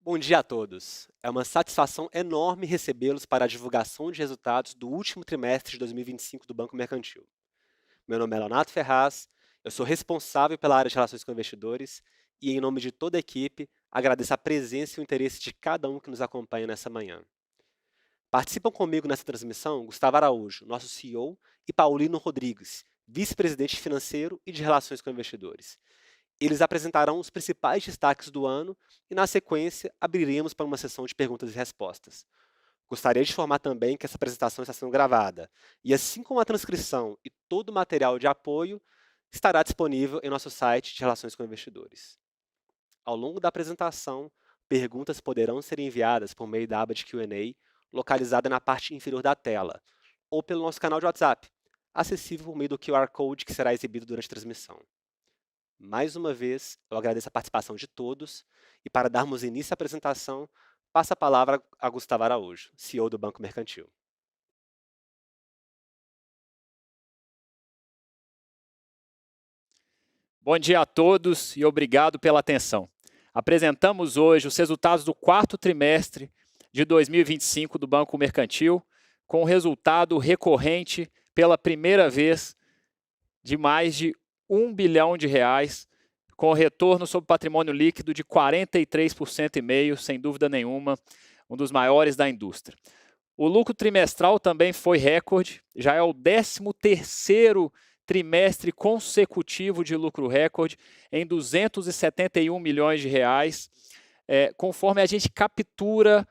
Bom dia a todos. É uma satisfação enorme recebê-los para a divulgação de resultados do último trimestre de 2025 do Banco Mercantil. Meu nome é Leonardo Ferraz, eu sou responsável pela área de relações com investidores e, em nome de toda a equipe, agradeço a presença e o interesse de cada um que nos acompanha nessa manhã. Participam comigo nessa transmissão Gustavo Araújo, nosso CEO, e Paulino Rodrigues, vice-presidente financeiro e de relações com investidores. Eles apresentarão os principais destaques do ano e, na sequência, abriremos para uma sessão de perguntas e respostas. Gostaria de informar também que essa apresentação está sendo gravada e, assim como a transcrição e todo o material de apoio, estará disponível em nosso site de Relações com Investidores. Ao longo da apresentação, perguntas poderão ser enviadas por meio da aba de Q&A, localizada na parte inferior da tela, ou pelo nosso canal de WhatsApp, acessível por meio do QR Code que será exibido durante a transmissão. Mais uma vez, eu agradeço a participação de todos e, para darmos início à apresentação, passo a palavra a Gustavo Araújo, CEO do Banco Mercantil. Bom dia a todos e obrigado pela atenção. Apresentamos hoje os resultados do quarto trimestre de 2025 do Banco Mercantil, com um resultado recorrente pela primeira vez de mais de R$ 1 bilhão, com retorno sobre patrimônio líquido de 43,5%, sem dúvida nenhuma, um dos maiores da indústria. O lucro trimestral também foi recorde, já é o 13º trimestre consecutivo de lucro recorde em R$ 271 milhões, conforme a gente captura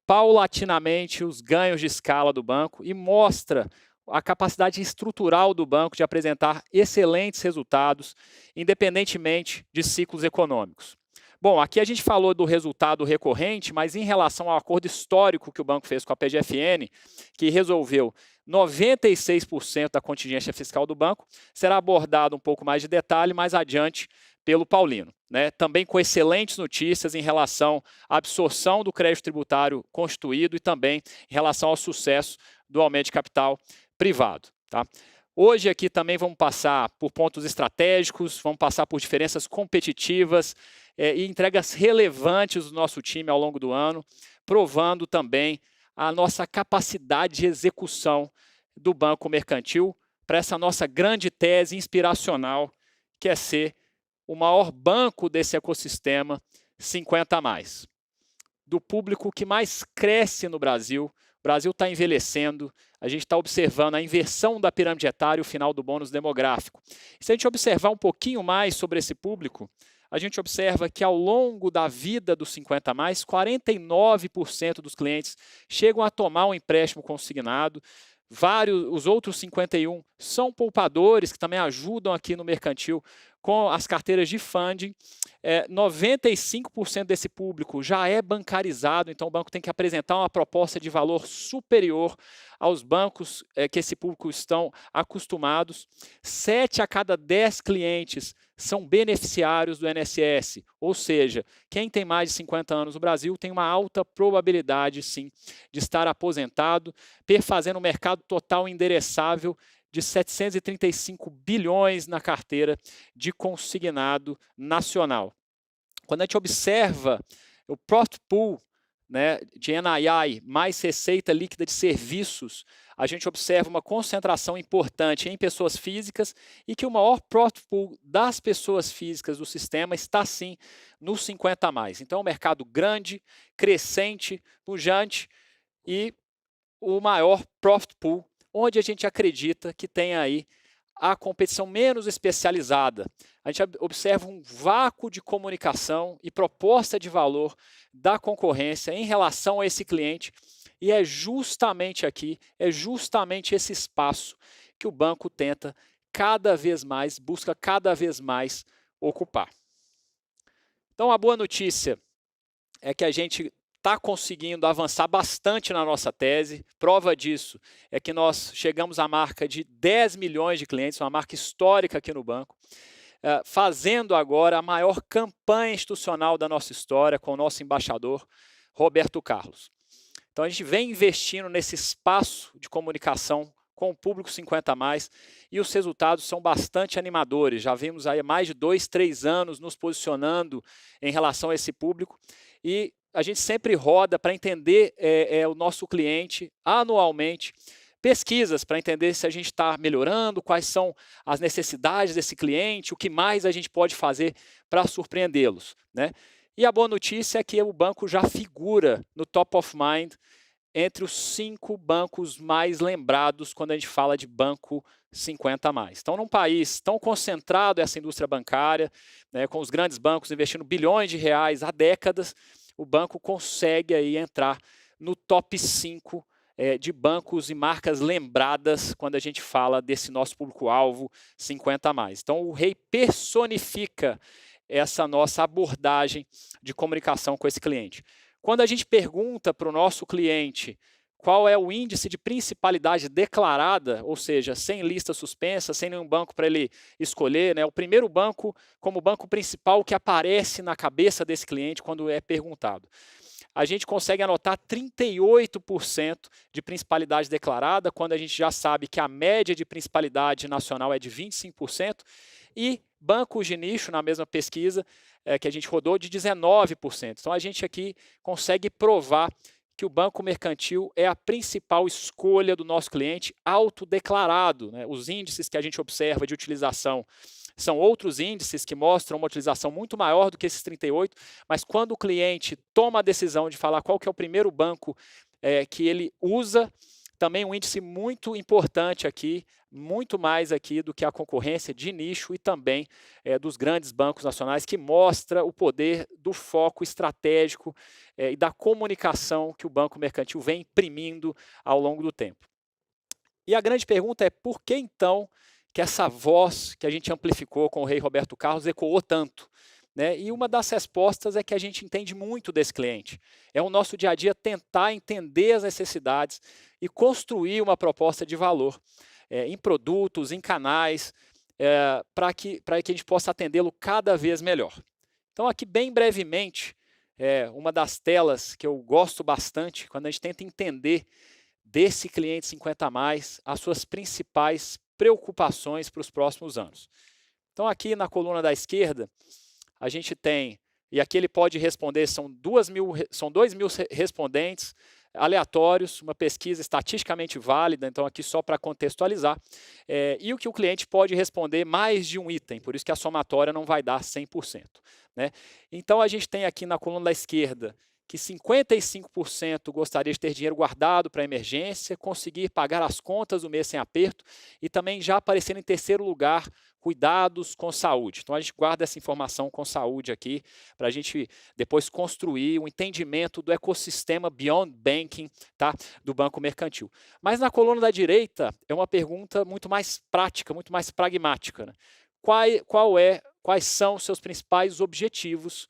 paulatinamente os ganhos de escala do banco e mostra a capacidade estrutural do banco de apresentar excelentes resultados, independentemente de ciclos econômicos. Bom, aqui a gente falou do resultado recorrente, mas em relação ao acordo histórico que o banco fez com a PGFN, que resolveu 96% da contingência fiscal do banco, será abordado um pouco mais de detalhe mais adiante pelo Paulino, também com excelentes notícias em relação à absorção do crédito tributário constituído e também em relação ao sucesso do aumento de capital privado. Tá? Hoje aqui também vamos passar por pontos estratégicos, vamos passar por diferenças competitivas e entregas relevantes do nosso time ao longo do ano, provando também a nossa capacidade de execução do Banco Mercantil para essa nossa grande tese inspiracional, que é ser o maior banco desse ecossistema 50+. Do público que mais cresce no Brasil, o Brasil está envelhecendo, a gente está observando a inversão da pirâmide etária e o final do bônus demográfico. E se a gente observar um pouquinho mais sobre esse público, a gente observa que ao longo da vida dos 50+, 49% dos clientes chegam a tomar um empréstimo consignado, os outros 51 são poupadores que também ajudam aqui no mercantil com as carteiras de funding. 95% desse público já é bancarizado, então o banco tem que apresentar uma proposta de valor superior aos bancos que esse público estão acostumados. 7 a cada 10 clientes são beneficiários do INSS, ou seja, quem tem mais de 50 anos no Brasil tem uma alta probabilidade, sim, de estar aposentado, perfazendo um mercado total endereçável de 735 bilhões na carteira de consignado nacional. Quando a gente observa o profit pool de NII mais receita líquida de serviços, a gente observa uma concentração importante em pessoas físicas e que o maior profit pool das pessoas físicas do sistema está sim nos 50+. Então, é um mercado grande, crescente, pujante e o maior profit pool, onde a gente acredita que tem aí a competição menos especializada. A gente observa um vácuo de comunicação e proposta de valor da concorrência em relação a esse cliente, e é justamente aqui, é justamente esse espaço que o banco tenta cada vez mais, busca cada vez mais ocupar. Então, a boa notícia é que a gente está conseguindo avançar bastante na nossa tese. Prova disso é que nós chegamos à marca de 10 milhões de clientes, uma marca histórica aqui no banco, fazendo agora a maior campanha institucional da nossa história com o nosso embaixador, Roberto Carlos. Então a gente vem investindo nesse espaço de comunicação com o público 50+, e os resultados são bastante animadores. Já vimos aí há mais de 2, 3 anos nos posicionando em relação a esse público, e a gente sempre roda para entender o nosso cliente anualmente, pesquisas para entender se a gente está melhorando, quais são as necessidades desse cliente, o que mais a gente pode fazer para surpreendê-los, né? E a boa notícia é que o banco já figura no top of mind entre os 5 bancos mais lembrados quando a gente fala de banco 50 a mais. Então, num país tão concentrado essa indústria bancária, né, com os grandes bancos investindo bilhões de reais há décadas, o banco consegue aí entrar no top 5 de bancos e marcas lembradas quando a gente fala desse nosso público-alvo 50 a mais. Então, o Rei personifica essa nossa abordagem de comunicação com esse cliente. Quando a gente pergunta para o nosso cliente qual é o índice de principalidade declarada, ou seja, sem lista suspensa, sem nenhum banco para ele escolher, né, o primeiro banco como banco principal que aparece na cabeça desse cliente quando é perguntado, a gente consegue anotar 38% de principalidade declarada, quando a gente já sabe que a média de principalidade nacional é de 25%, e bancos de nicho, na mesma pesquisa que a gente rodou, de 19%. Então, a gente aqui consegue provar que o banco mercantil é a principal escolha do nosso cliente autodeclarado, né? Os índices que a gente observa de utilização são outros índices que mostram uma utilização muito maior do que esses 38, mas quando o cliente toma a decisão de falar qual que é o primeiro banco que ele usa, também um índice muito importante aqui, muito mais aqui do que a concorrência de nicho e também dos grandes bancos nacionais, que mostra o poder do foco estratégico e da comunicação que o banco mercantil vem imprimindo ao longo do tempo. E a grande pergunta é por que então que essa voz que a gente amplificou com o Rei Roberto Carlos ecoou tanto? Né? E uma das respostas é que a gente entende muito desse cliente. É o nosso dia a dia tentar entender as necessidades e construir uma proposta de valor em produtos, em canais, para que a gente possa atendê-lo cada vez melhor. Então, aqui bem brevemente, uma das telas que eu gosto bastante, quando a gente tenta entender desse cliente 50 a mais, as suas principais preocupações para os próximos anos. Então, aqui na coluna da esquerda, a gente tem, e aqui ele pode responder, são 2.000 respondentes aleatórios, uma pesquisa estatisticamente válida, então aqui só para contextualizar, e o que o cliente pode responder mais de um item, por isso que a somatória não vai dar 100%. Né? Então, a gente tem aqui na coluna da esquerda que 55% gostaria de ter dinheiro guardado para emergência, conseguir pagar as contas do mês sem aperto e também já aparecer em terceiro lugar, cuidados com saúde. Então, a gente guarda essa informação com saúde aqui, para a gente depois construir um entendimento do ecossistema Beyond Banking, tá, do Banco Mercantil. Mas na coluna da direita é uma pergunta muito mais prática, muito mais pragmática. Né? Quais são os seus principais objetivos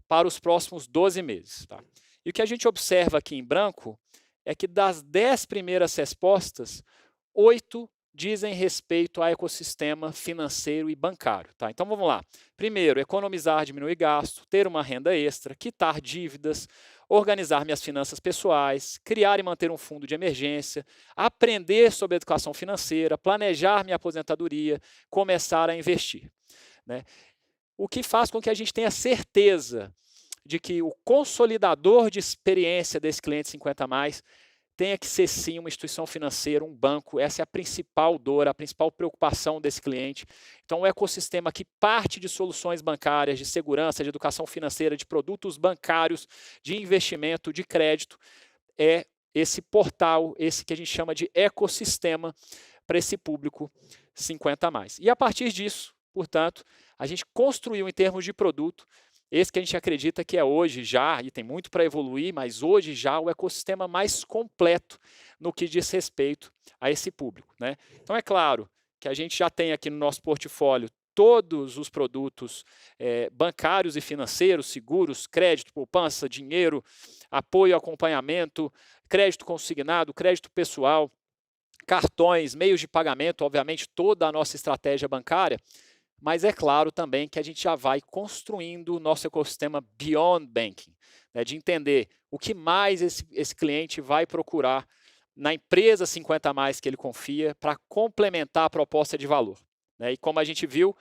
para os próximos 12 meses. Tá? E o que a gente observa aqui em branco é que das 10 primeiras respostas, 8 dizem respeito ao ecossistema financeiro e bancário. Tá? Então vamos lá. Primeiro, economizar, diminuir gasto, ter uma renda extra, quitar dívidas, organizar minhas finanças pessoais, criar e manter um fundo de emergência, aprender sobre educação financeira, planejar minha aposentadoria, começar a investir. Né? O que faz com que a gente tenha certeza de que o consolidador de experiência desse cliente 50 a mais tenha que ser sim uma instituição financeira, um banco. Essa é a principal dor, a principal preocupação desse cliente. Então, o ecossistema que parte de soluções bancárias, de segurança, de educação financeira, de produtos bancários, de investimento, de crédito, é esse portal, esse que a gente chama de ecossistema para esse público 50 a mais. E a partir disso, portanto, a gente construiu em termos de produto, esse que a gente acredita que é hoje já, e tem muito para evoluir, mas hoje já o ecossistema mais completo no que diz respeito a esse público. Né? Então é claro que a gente já tem aqui no nosso portfólio todos os produtos bancários e financeiros, seguros, crédito, poupança, dinheiro, apoio, acompanhamento, crédito consignado, crédito pessoal, cartões, meios de pagamento, obviamente toda a nossa estratégia bancária, mas é claro também que a gente já vai construindo o nosso ecossistema Beyond Banking, né, de entender o que mais esse cliente vai procurar na empresa 50 a mais que ele confia para complementar a proposta de valor. Né? E como a gente viu,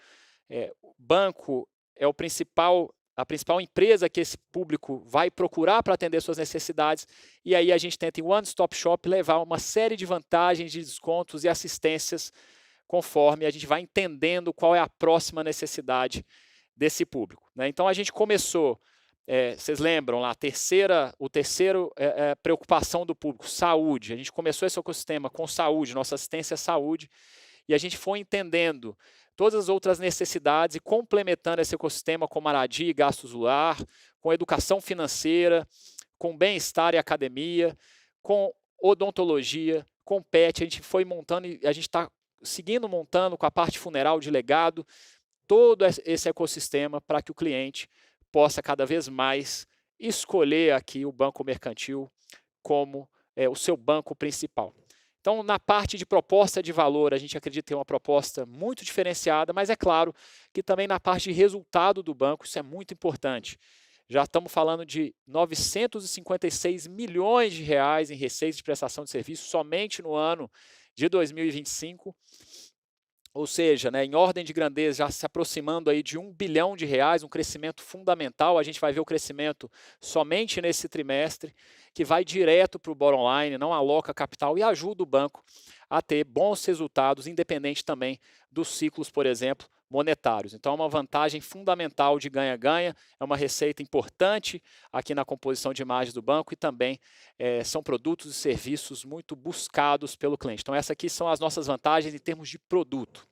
o banco é o principal a principal empresa que esse público vai procurar para atender suas necessidades, e aí a gente tenta em One Stop Shop levar uma série de vantagens, de descontos e assistências conforme a gente vai entendendo qual é a próxima necessidade desse público, né? Então a gente começou, vocês lembram lá, o terceiro preocupação do público, saúde. A gente começou esse ecossistema com saúde, nossa assistência à saúde, e a gente foi entendendo todas as outras necessidades e complementando esse ecossistema com moradia e gastos do lar, com educação financeira, com bem-estar e academia, com odontologia, com pet. A gente foi montando e a gente está seguindo montando com a parte funeral de legado, todo esse ecossistema para que o cliente possa cada vez mais escolher aqui o Banco Mercantil como o seu banco principal. Então, na parte de proposta de valor, a gente acredita ter uma proposta muito diferenciada, mas é claro que também na parte de resultado do banco, isso é muito importante. Já estamos falando de 956 milhões de reais em receita de prestação de serviço somente no ano de 2025, ou seja, né, em ordem de grandeza, já se aproximando aí de R$ 1 bilhão, um crescimento fundamental. A gente vai ver o crescimento somente nesse trimestre, que vai direto para o bottom line, não aloca capital e ajuda o banco a ter bons resultados, independente também dos ciclos, por exemplo, monetários. Então, é uma vantagem fundamental de ganha-ganha, é uma receita importante aqui na composição de margens do banco e também são produtos e serviços muito buscados pelo cliente. Então, essas aqui são as nossas vantagens em termos de produto.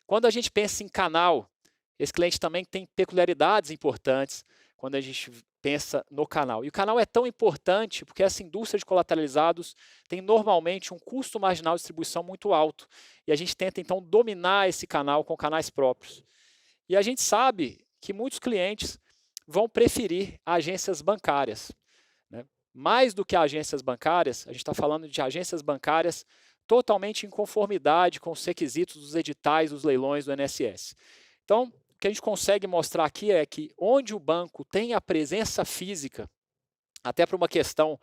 Quando a gente pensa em canal, esse cliente também tem peculiaridades importantes quando a gente pensa no canal. E o canal é tão importante porque essa indústria de colateralizados tem normalmente um custo marginal de distribuição muito alto. E a gente tenta, então, dominar esse canal com canais próprios. E a gente sabe que muitos clientes vão preferir agências bancárias, né? Mais do que agências bancárias, a gente está falando de agências bancárias totalmente em conformidade com os requisitos dos editais dos leilões do INSS. Então, o que a gente consegue mostrar aqui é que onde o banco tem a presença física, até por uma questão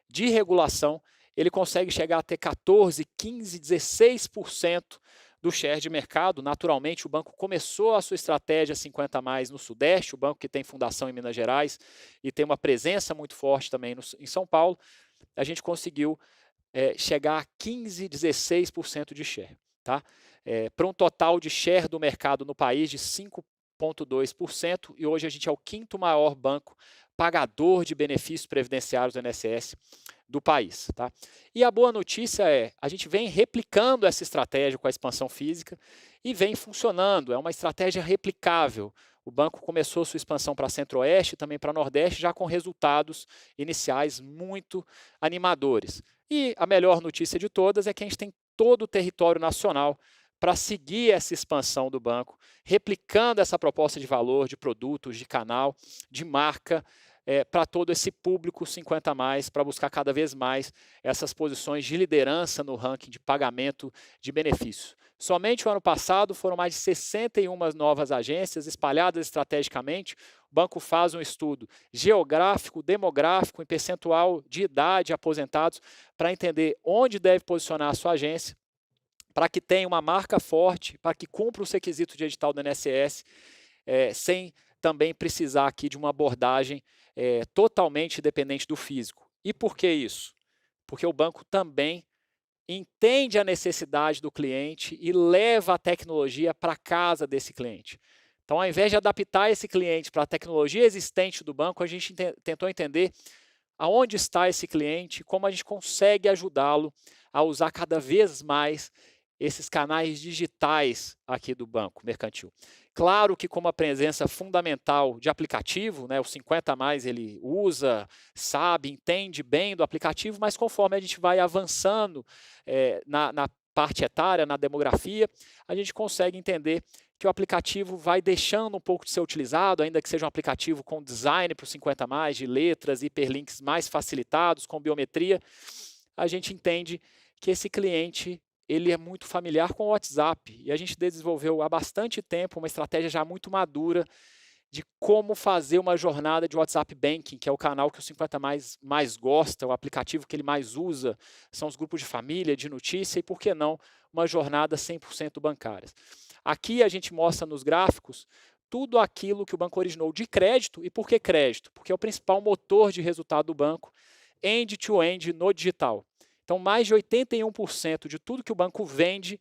de regulação, ele consegue chegar a ter 14%, 15%, 16% do share de mercado. Naturalmente, o banco começou a sua estratégia 50+ no Sudeste, o banco que tem fundação em Minas Gerais e tem uma presença muito forte também em São Paulo, a gente conseguiu chegar a 15%, 16% de share, tá? Para um total de share do mercado no país de 5,2%, e hoje a gente é o quinto maior banco pagador de benefícios previdenciários do INSS do país, tá? E a boa notícia é, a gente vem replicando essa estratégia com a expansão física e vem funcionando, é uma estratégia replicável. O banco começou sua expansão para Centro-Oeste e também para Nordeste, já com resultados iniciais muito animadores. E a melhor notícia de todas é que a gente tem todo o território nacional para seguir essa expansão do banco, replicando essa proposta de valor, de produtos, de canal, de marca, para todo esse público 50+, para buscar cada vez mais essas posições de liderança no ranking de pagamento de benefícios. Somente o ano passado foram mais de 61 novas agências espalhadas estrategicamente. O banco faz um estudo geográfico, demográfico, em percentual de idade, aposentados, para entender onde deve posicionar a sua agência, para que tenha uma marca forte, para que cumpra os requisitos de edital do INSS, sem também precisar aqui de uma abordagem totalmente dependente do físico. E por que isso? Porque o banco também entende a necessidade do cliente e leva a tecnologia para a casa desse cliente. Então, ao invés de adaptar esse cliente para a tecnologia existente do banco, a gente tentou entender aonde está esse cliente, como a gente consegue ajudá-lo a usar cada vez mais esses canais digitais aqui do Banco Mercantil. Claro que com uma presença fundamental de aplicativo, né, o 50+ ele usa, sabe, entende bem do aplicativo, mas conforme a gente vai avançando na parte etária, na demografia, a gente consegue entender que o aplicativo vai deixando um pouco de ser utilizado, ainda que seja um aplicativo com design para o 50+, de letras, hiperlinks mais facilitados, com biometria, a gente entende que esse cliente ele é muito familiar com o WhatsApp, e a gente desenvolveu há bastante tempo uma estratégia já muito madura de como fazer uma jornada de WhatsApp Banking, que é o canal que o 50+ mais gosta, o aplicativo que ele mais usa, são os grupos de família, de notícia, e por que não uma jornada 100% bancária. Aqui a gente mostra nos gráficos tudo aquilo que o banco originou de crédito. E por que crédito? Porque é o principal motor de resultado do banco, end-to-end no digital. Então, mais de 81% de tudo que o banco vende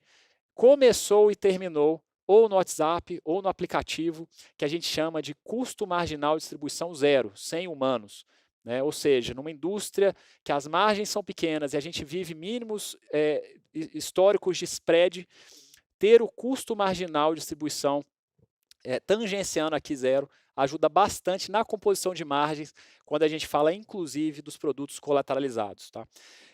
começou e terminou ou no WhatsApp ou no aplicativo, que a gente chama de custo marginal de distribuição zero, sem humanos. Né? Ou seja, numa indústria que as margens são pequenas e a gente vive mínimos históricos de spread, ter o custo marginal de distribuição tangenciando aqui zero ajuda bastante na composição de margens, quando a gente fala inclusive dos produtos colateralizados. Tá?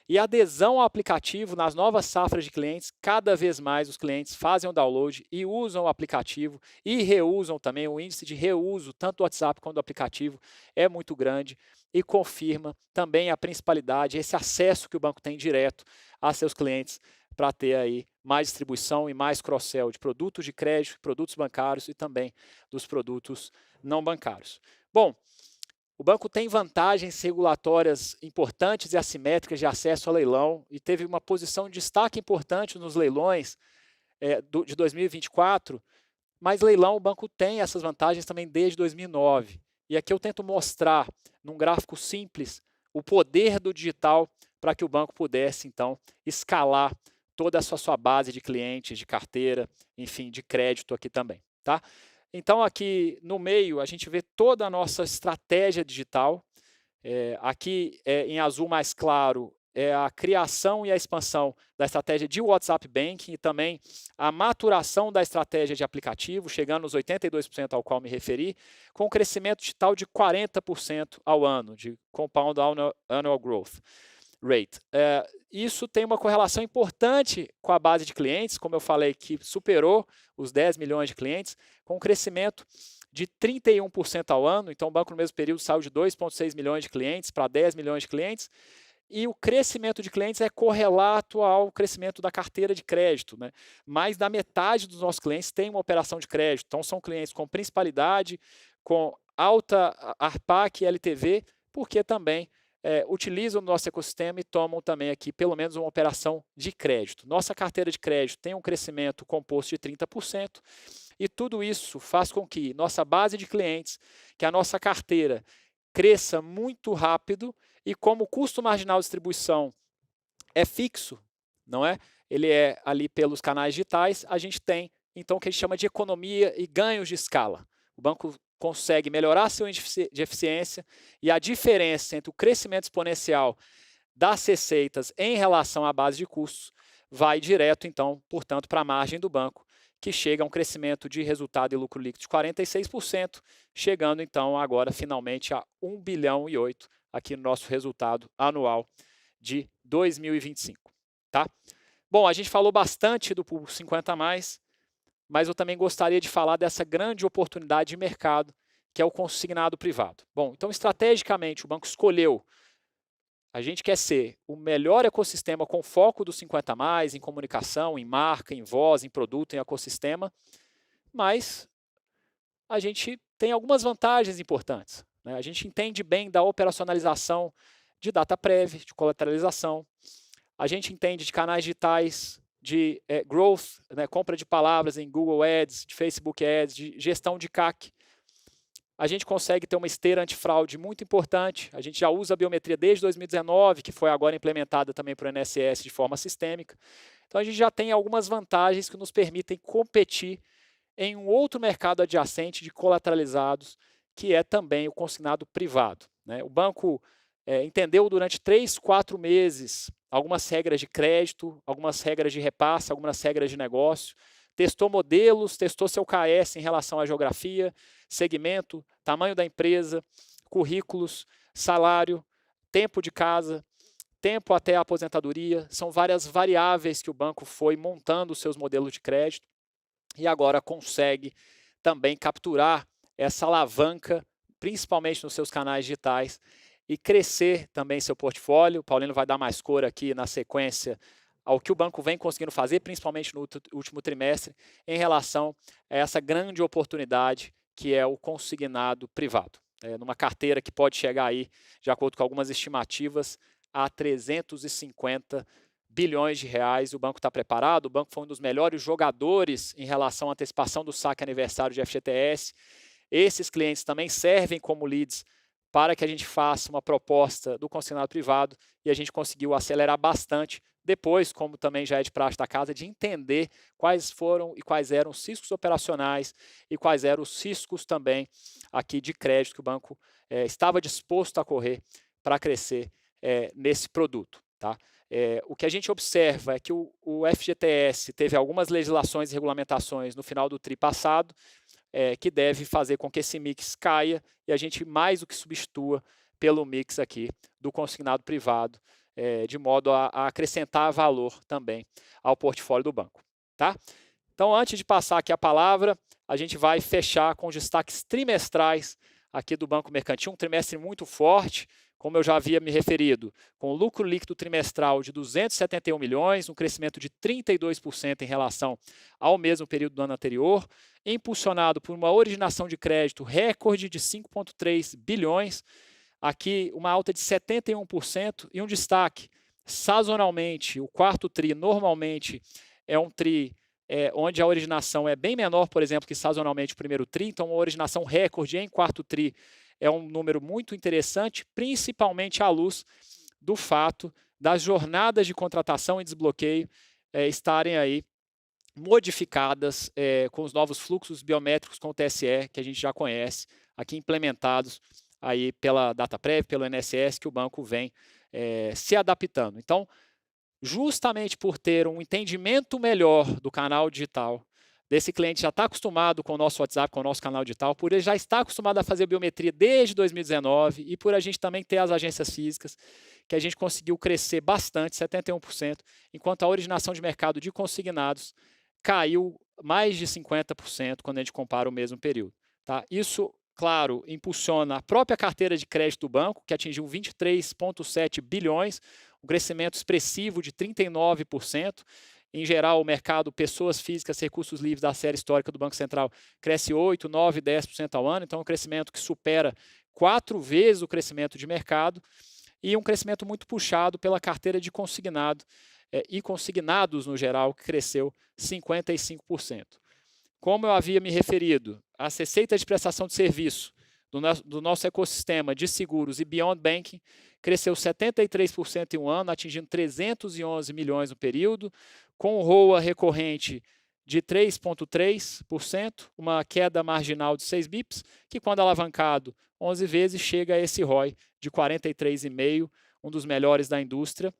E a adesão ao aplicativo nas novas safras de clientes, cada vez mais os clientes fazem o download e usam o aplicativo e reusam também. O índice de reuso, tanto do WhatsApp quanto do aplicativo, é muito grande e confirma também a principalidade, esse acesso que o banco tem direto a seus clientes para ter aí mais distribuição e mais cross-sell de produtos de crédito, produtos bancários e também dos produtos não bancários. Bom, o banco tem vantagens regulatórias importantes e assimétricas de acesso a leilão e teve uma posição de destaque importante nos leilões de 2024, mas leilão o banco tem essas vantagens também desde 2009. E aqui eu tento mostrar, num gráfico simples, o poder do digital para que o banco pudesse, então, escalar toda a sua base de clientes, de carteira, enfim, de crédito aqui também. Tá? Então, aqui no meio, a gente vê toda a nossa estratégia digital. Aqui, em azul mais claro, é a criação e a expansão da estratégia de WhatsApp Banking e também a maturação da estratégia de aplicativo, chegando nos 82% ao qual me referi, com um crescimento digital de 40% ao ano, de Compound Annual Growth Rate. Isso tem uma correlação importante com a base de clientes, como eu falei, que superou os 10 milhões de clientes, com um crescimento de 31% ao ano. Então, o banco no mesmo período saiu de 2,6 milhões de clientes para 10 milhões de clientes. E o crescimento de clientes é correlato ao crescimento da carteira de crédito. Né? Mais da metade dos nossos clientes tem uma operação de crédito. Então, são clientes com principalidade, com alta ARPAC e LTV, porque também utilizam o nosso ecossistema e tomam também aqui pelo menos uma operação de crédito. Nossa carteira de crédito tem um crescimento composto de 30%, e tudo isso faz com que nossa base de clientes, que a nossa carteira, cresça muito rápido, e como o custo marginal de distribuição é fixo, não é? Ele é ali pelos canais digitais, a gente tem então o que a gente chama de economia e ganhos de escala. O banco consegue melhorar seu índice de eficiência, e a diferença entre o crescimento exponencial das receitas em relação à base de custos vai direto, então, portanto, para a margem do banco, que chega a um crescimento de resultado e lucro líquido de 46%, chegando então agora finalmente a 1 bilhão e 8 aqui no nosso resultado anual de 2025. Tá? Bom, a gente falou bastante do Público 50+, mas eu também gostaria de falar dessa grande oportunidade de mercado, que é o consignado privado. Bom, então, estrategicamente, o banco escolheu, a gente quer ser o melhor ecossistema com foco do 50+, em comunicação, em marca, em voz, em produto, em ecossistema, mas a gente tem algumas vantagens importantes. Né? A gente entende bem da operacionalização de data prévia, de colateralização, a gente entende de canais digitais, de growth, né, compra de palavras em Google Ads, de Facebook Ads, de gestão de CAC. A gente consegue ter uma esteira antifraude muito importante. A gente já usa a biometria desde 2019, que foi agora implementada também para o INSS de forma sistêmica. Então, a gente já tem algumas vantagens que nos permitem competir em um outro mercado adjacente de colateralizados, que é também o consignado privado. Né? O banco entendeu durante 3, 4 meses algumas regras de crédito, algumas regras de repasse, algumas regras de negócio, testou modelos, testou seu KS em relação à geografia, segmento, tamanho da empresa, currículos, salário, tempo de casa, tempo até a aposentadoria. São várias variáveis que o banco foi montando os seus modelos de crédito e agora consegue também capturar essa alavanca, principalmente nos seus canais digitais, e crescer também seu portfólio. O Paulino vai dar mais cor aqui na sequência ao que o banco vem conseguindo fazer, principalmente no último trimestre, em relação a essa grande oportunidade que é o consignado privado. Numa carteira que pode chegar aí, de acordo com algumas estimativas, a 350 bilhões de reais. O banco está preparado, o banco foi um dos melhores jogadores em relação à antecipação do saque aniversário de FGTS. Esses clientes também servem como leads para que a gente faça uma proposta do consignado privado e a gente conseguiu acelerar bastante depois, como também já é de praxe da casa, de entender quais foram e quais eram os riscos operacionais e quais eram os riscos também aqui de crédito que o banco estava disposto a correr para crescer nesse produto. Tá? O que a gente observa é que o FGTS teve algumas legislações e regulamentações no final do TRI passado, que deve fazer com que esse mix caia e a gente mais do que substitua pelo mix aqui do consignado privado, de modo a acrescentar valor também ao portfólio do banco. Tá? Então, antes de passar aqui a palavra, a gente vai fechar com os destaques trimestrais aqui do Banco Mercantil, um trimestre muito forte, como eu já havia me referido, com lucro líquido trimestral de 271 milhões, um crescimento de 32% em relação ao mesmo período do ano anterior, impulsionado por uma originação de crédito recorde de 5,3 bilhões, aqui uma alta de 71% e um destaque, sazonalmente, o quarto TRI normalmente é um TRI onde a originação é bem menor, por exemplo, que sazonalmente o primeiro TRI, então uma originação recorde em quarto TRI é um número muito interessante, principalmente à luz do fato das jornadas de contratação e desbloqueio estarem aí modificadas com os novos fluxos biométricos com o TSE, que a gente já conhece, aqui implementados aí pela Dataprev, pelo INSS, que o banco vem se adaptando. Então, justamente por ter um entendimento melhor do canal digital, desse cliente já está acostumado com o nosso WhatsApp, com o nosso canal digital, por ele já estar acostumado a fazer biometria desde 2019 e por a gente também ter as agências físicas, que a gente conseguiu crescer bastante, 71%, enquanto a originação de mercado de consignados caiu mais de 50% quando a gente compara o mesmo período. Tá? Isso, claro, impulsiona a própria carteira de crédito do banco, que atingiu 23,7 bilhões, um crescimento expressivo de 39%. Em geral, o mercado pessoas físicas, recursos livres da série histórica do Banco Central cresce 8%, 9%, 10% ao ano, então é um crescimento que supera 4 vezes o crescimento de mercado e um crescimento muito puxado pela carteira de consignado e consignados no geral, que cresceu 55%. Como eu havia me referido, as receitas de prestação de serviço do nosso ecossistema de seguros e Beyond Banking cresceu 73% em um ano, atingindo 311 milhões no período, com ROA recorrente de 3,3%, uma queda marginal de 6 bips, que quando alavancado 11 vezes chega a esse ROI de 43,5%, um dos melhores da indústria,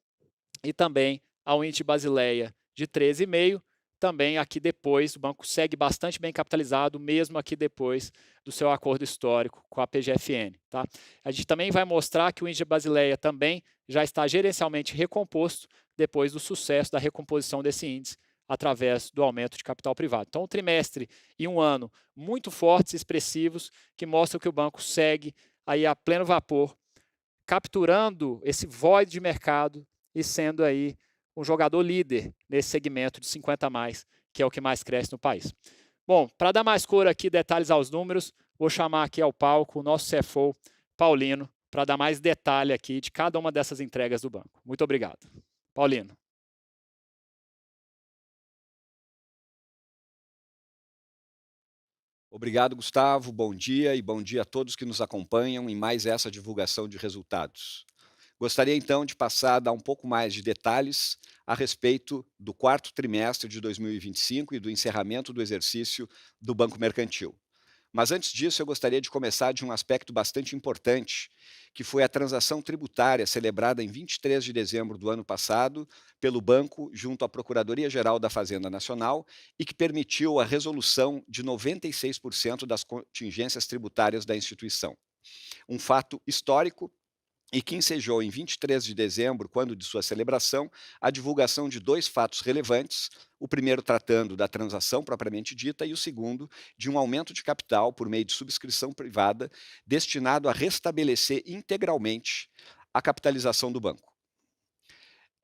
e também ao índice Basileia de 13,5%, também aqui depois, o banco segue bastante bem capitalizado, mesmo aqui depois do seu acordo histórico com a PGFN. Tá? A gente também vai mostrar que o índice Basileia também já está gerencialmente recomposto depois do sucesso da recomposição desse índice através do aumento de capital privado. Então, um trimestre e um ano muito fortes e expressivos que mostram que o banco segue aí a pleno vapor, capturando esse void de mercado e sendo aí um jogador líder nesse segmento de 50 a mais, que é o que mais cresce no país. Bom, para dar mais cor aqui, detalhes aos números, vou chamar aqui ao palco o nosso CFO, Paulino, para dar mais detalhe aqui de cada uma dessas entregas do banco. Muito obrigado. Paulino. Obrigado, Gustavo. Bom dia e bom dia a todos que nos acompanham em mais essa divulgação de resultados. Gostaria então de passar a dar um pouco mais de detalhes a respeito do quarto trimestre de 2025 e do encerramento do exercício do Banco Mercantil. Mas antes disso, eu gostaria de começar de um aspecto bastante importante, que foi a transação tributária celebrada em 23 de dezembro do ano passado pelo banco junto à Procuradoria-Geral da Fazenda Nacional e que permitiu a resolução de 96% das contingências tributárias da instituição. Um fato histórico e que ensejou em 23 de dezembro, quando de sua celebração, a divulgação de 2 fatos relevantes, o primeiro tratando da transação propriamente dita e o segundo de um aumento de capital por meio de subscrição privada destinado a restabelecer integralmente a capitalização do banco.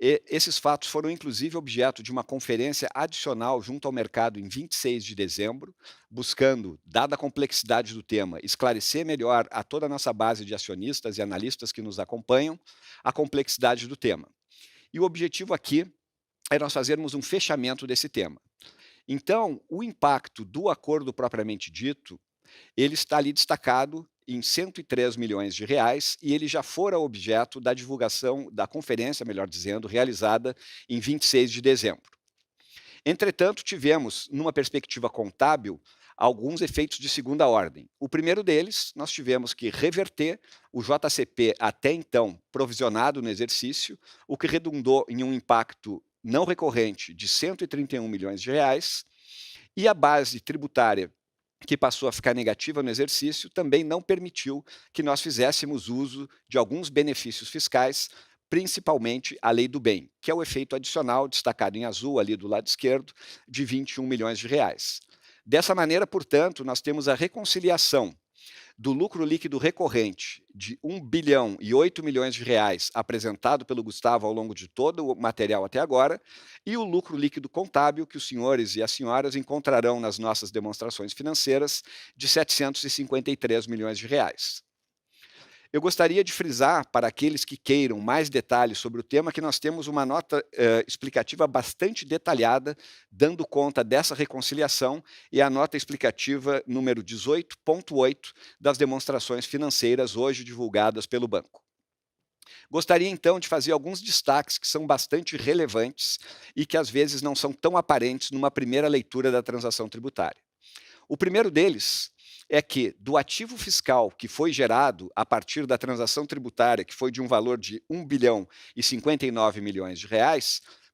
Esses fatos foram inclusive objeto de uma conferência adicional junto ao mercado em 26 de dezembro, buscando, dada a complexidade do tema, esclarecer melhor a toda a nossa base de acionistas e analistas que nos acompanham, a complexidade do tema. E o objetivo aqui é nós fazermos um fechamento desse tema. Então, o impacto do acordo propriamente dito, ele está ali destacado em R$ 103 milhões e ele já fora objeto da divulgação da conferência, melhor dizendo, realizada em 26 de dezembro. Entretanto, tivemos, numa perspectiva contábil, alguns efeitos de segunda ordem. O primeiro deles, nós tivemos que reverter o JCP até então provisionado no exercício, o que redundou em um impacto não recorrente de R$ 131 milhões, e a base tributária que passou a ficar negativa no exercício também não permitiu que nós fizéssemos uso de alguns benefícios fiscais, principalmente a lei do bem, que é o efeito adicional destacado em azul ali do lado esquerdo de R$ 21 milhões. Dessa maneira, portanto, nós temos a reconciliação do lucro líquido recorrente de R$ 1 bilhão e 8 milhões apresentado pelo Gustavo ao longo de todo o material até agora, e o lucro líquido contábil que os senhores e as senhoras encontrarão nas nossas demonstrações financeiras de R$ 753 milhões. Eu gostaria de frisar para aqueles que queiram mais detalhes sobre o tema que nós temos uma nota explicativa bastante detalhada, dando conta dessa reconciliação, e a nota explicativa número 18.8 das demonstrações financeiras hoje divulgadas pelo banco. Gostaria então de fazer alguns destaques que são bastante relevantes e que às vezes não são tão aparentes numa primeira leitura da transação tributária. O primeiro deles é que, do ativo fiscal que foi gerado a partir da transação tributária, que foi de um valor de R$ 1 bilhão e 59 milhões,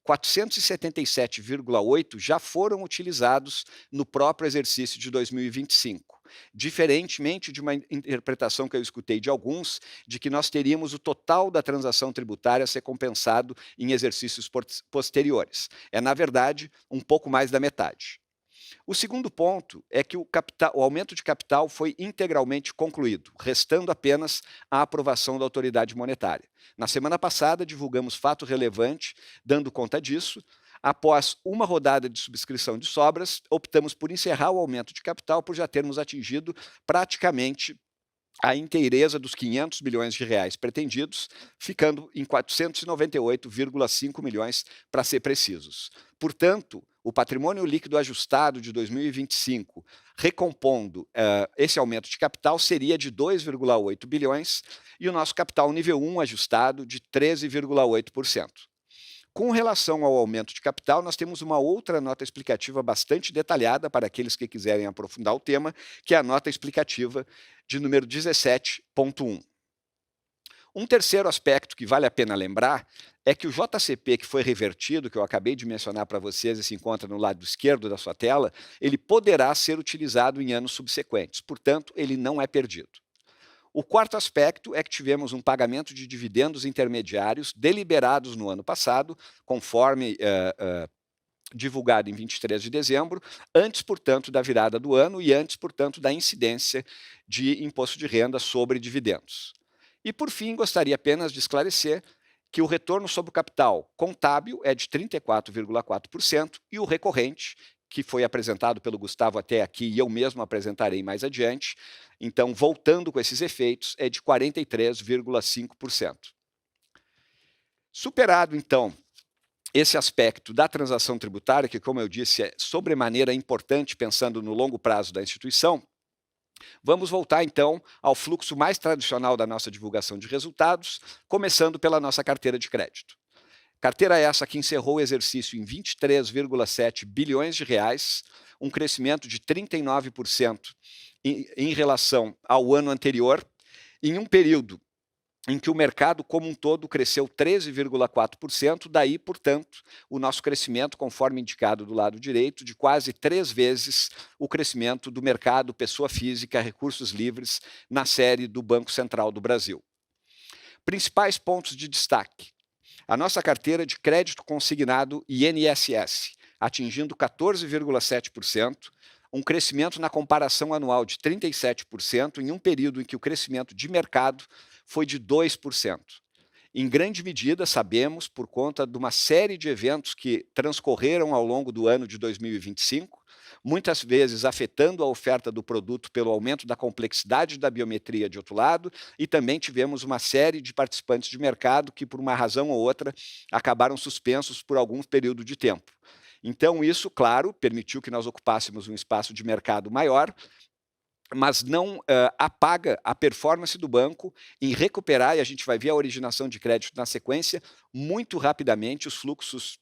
477,8 já foram utilizados no próprio exercício de 2025. Diferentemente de uma interpretação que eu escutei de alguns, de que nós teríamos o total da transação tributária a ser compensado em exercícios posteriores. É, na verdade, um pouco mais da metade. O segundo ponto é que o aumento de capital foi integralmente concluído, restando apenas a aprovação da autoridade monetária. Na semana passada, divulgamos fato relevante, dando conta disso. Após uma rodada de subscrição de sobras, optamos por encerrar o aumento de capital por já termos atingido praticamente a inteireza dos R$ 500 milhões pretendidos, ficando em 498,5 milhões para ser precisos. Portanto, o patrimônio líquido ajustado de 2025, recompondo esse aumento de capital, seria de 2,8 bilhões e o nosso capital nível 1 ajustado de 13,8%. Com relação ao aumento de capital, nós temos uma outra nota explicativa bastante detalhada para aqueles que quiserem aprofundar o tema, que é a nota explicativa de número 17.1. Um terceiro aspecto que vale a pena lembrar é que o JCP que foi revertido, que eu acabei de mencionar para vocês e se encontra no lado esquerdo da sua tela, ele poderá ser utilizado em anos subsequentes, portanto, ele não é perdido. O quarto aspecto é que tivemos um pagamento de dividendos intermediários deliberados no ano passado, conforme divulgado em 23 de dezembro, antes, portanto, da virada do ano e antes, portanto, da incidência de imposto de renda sobre dividendos. E, por fim, gostaria apenas de esclarecer que o retorno sobre o capital contábil é de 34,4% e o recorrente, que foi apresentado pelo Gustavo até aqui e eu mesmo apresentarei mais adiante, então, voltando com esses efeitos, é de 43,5%. Superado, então, esse aspecto da transação tributária, que, como eu disse, é sobremaneira importante pensando no longo prazo da instituição, vamos voltar, então, ao fluxo mais tradicional da nossa divulgação de resultados, começando pela nossa carteira de crédito. Carteira essa que encerrou o exercício em R$ 23,7 bilhões, um crescimento de 39% em relação ao ano anterior, em um período em que o mercado como um todo cresceu 13,4%, daí, portanto, o nosso crescimento, conforme indicado do lado direito, de quase 3 vezes o crescimento do mercado pessoa física, recursos livres, na série do Banco Central do Brasil. Principais pontos de destaque. A nossa carteira de crédito consignado INSS, atingindo 14,7%, um crescimento na comparação anual de 37%, em um período em que o crescimento de mercado foi de 2%. Em grande medida, sabemos, por conta de uma série de eventos que transcorreram ao longo do ano de 2025, muitas vezes afetando a oferta do produto pelo aumento da complexidade da biometria de outro lado, e também tivemos uma série de participantes de mercado que, por uma razão ou outra, acabaram suspensos por algum período de tempo. Então, isso, claro, permitiu que nós ocupássemos um espaço de mercado maior, mas não apaga a performance do banco em recuperar, e a gente vai ver a originação de crédito na sequência, muito rapidamente os fluxos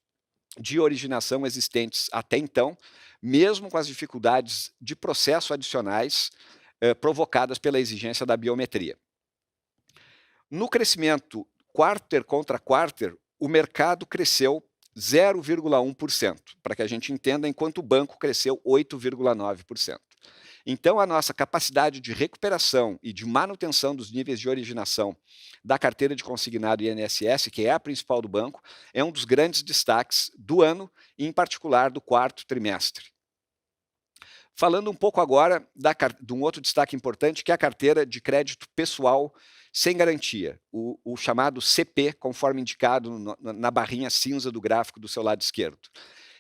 de originação existentes até então, mesmo com as dificuldades de processo adicionais provocadas pela exigência da biometria. No crescimento quarter contra quarter, o mercado cresceu 0,1%, para que a gente entenda, enquanto o banco cresceu 8,9%. Então, a nossa capacidade de recuperação e de manutenção dos níveis de originação da carteira de consignado INSS, que é a principal do banco, é um dos grandes destaques do ano, e em particular do quarto trimestre. Falando um pouco agora de um outro destaque importante, que é a carteira de crédito pessoal sem garantia, o chamado CP, conforme indicado na barrinha cinza do gráfico do seu lado esquerdo,